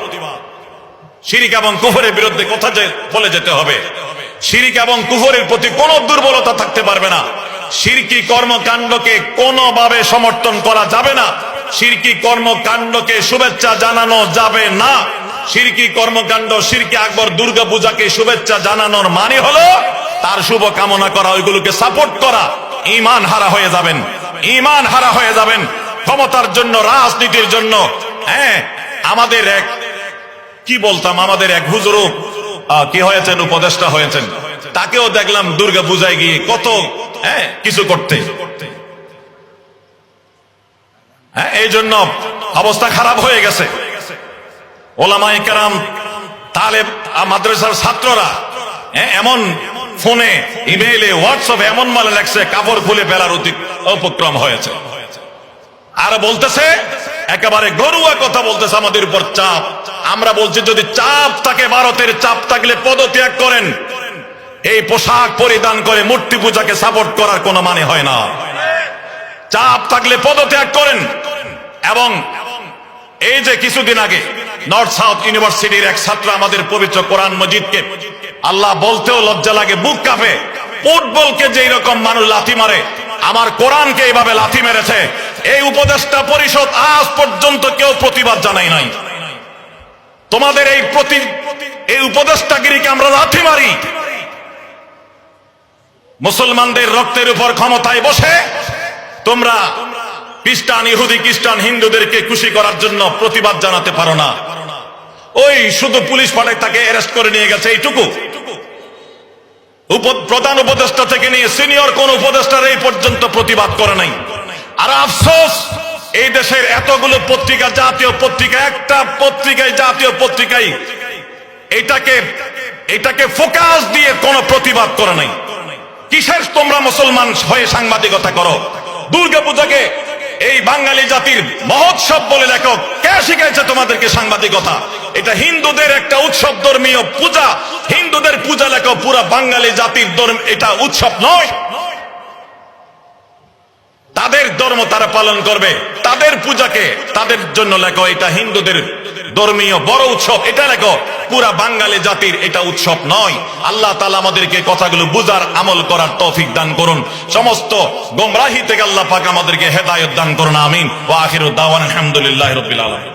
শিরক এবং কুফরের বিরুদ্ধে কথা বলে যেতে হবে। শিরক এবং কুফরের প্রতি কোনো দুর্বলতা থাকতে পারবে না। শিরকি কর্মকাণ্ডকে কোনোভাবে সমর্থন করা যাবে না। শিরকি কর্মকাণ্ডকে শুভেচ্ছা জানানো যাবে না। শিরকি কর্মকাণ্ড, শিরকে আকবর, দুর্গা পূজাকে শুভেচ্ছা জানানোর মানে হলো তার শুভ কামনা করা, ওইগুলোকে সাপোর্ট করা। ঈমান হারা হয়ে যাবেন, ঈমান হারা হয়ে যাবেন। ক্ষমতার জন্য, রাজনীতির জন্য, আমাদের এক কি বলতাম, আমাদের এক হুজুর কি হয়েছেন, উপদেষ্টা হয়েছেন, তাকেও দেখলাম দুর্গা পূজায় গিয়ে কত কিছু করতে। এই জন্য অবস্থা খারাপ হয়ে গেছে। ওলামায়ে কেরাম, তালেব মাদ্রাসার ছাত্ররা এমন ফোনে, ইমেইলে, হোয়াটসঅ্যাপে এমন মালে লেখছে কাপড় খুলে ফেলার উপক্রম হয়েছে। আর বলতেছে একেবারে ঘরোয়া কথা বলতেছে, আমাদের উপর চাপ। আমরা বলছি যদি চাপ থাকে, ভারতের চাপ থাকলে পদত্যাগ করেন। এই পোশাক পরিধান করে মূর্তি পূজাকে সাপোর্ট করার কোনো মানে হয় না। চাপ থাকলে পদত্যাগ করেন। এবং এই যে কিছুদিন আগে নর্থ সাউথ ইউনিভার্সিটির এক ছাত্র আমাদের পবিত্র কোরআন মজিদকে, আল্লাহ বলতেও লজ্জা লাগে, বুক কাঁপে, ফুটবলকে যেই রকম মানুষ লাথি মারে, আমার কোরআনকে এইভাবে লাথি মেরেছে। এই উপদেষ্টা পরিষদ আজ পর্যন্ত কেউ প্রতিবাদ জানাই নাই। তোমাদের এই উপদেষ্টাগিরিকে আমরা লাথি মারি। মুসলমানদের রক্তের উপর ক্ষমতায় বসে তোমরা খ্রিস্টান, ইহুদি, খ্রিস্টান, হিন্দুদেরকে খুশি করার জন্য প্রতিবাদ জানাতে পারো না। ওই শুধু পুলিশ পাঠায় তাকে অ্যারেস্ট করে নিয়ে গেছে, এইটুকু। প্রধান উপদেষ্টা থেকে নিয়ে সিনিয়র কোন উপদেষ্টার এই পর্যন্ত প্রতিবাদ করে নাই। আর আফসোস, এই দেশের এতগুলো পত্রিকা, জাতীয় পত্রিকা, একটা পত্রিকায়, জাতীয় পত্রিকায় এটাকে ফোকাস দিয়ে কোনো প্রতিবাদ করে নাই। কিসের তোমরা মুসলমান হয়ে সাংবাদিকতা করো? দুর্গা পূজাকে এই বাঙালি জাতির মহোৎসব বলে লেখো, কে শিখাইছে তোমাদেরকে সাংবাদিকতা? এটা হিন্দুদের একটা উৎসব, ধর্মীয় পূজা। হিন্দুদের পূজা লেখো, পুরা বাঙালি জাতির ধর্ম, এটা উৎসব নয়। তাদের ধর্ম তারা পালন করবে, তাদের পূজাকে তাদের জন্য লেখো এটা হিন্দুদের ধর্মীয় বড় উৎসব, এটা লেখো। পুরা বাঙালি জাতির এটা উৎসব নয়। আল্লাহ তাআলা আমাদেরকে কথাগুলো বুঝার, আমল করার তৌফিক দান করুন। সমস্ত গোমরাহি থেকে আল্লাহ পাক আমাদেরকে হেদায়েত দান করুন। আমিন। ওয়া আখিরু দাওয়ানা আলহামদুলিল্লাহি রাব্বিল আলামিন।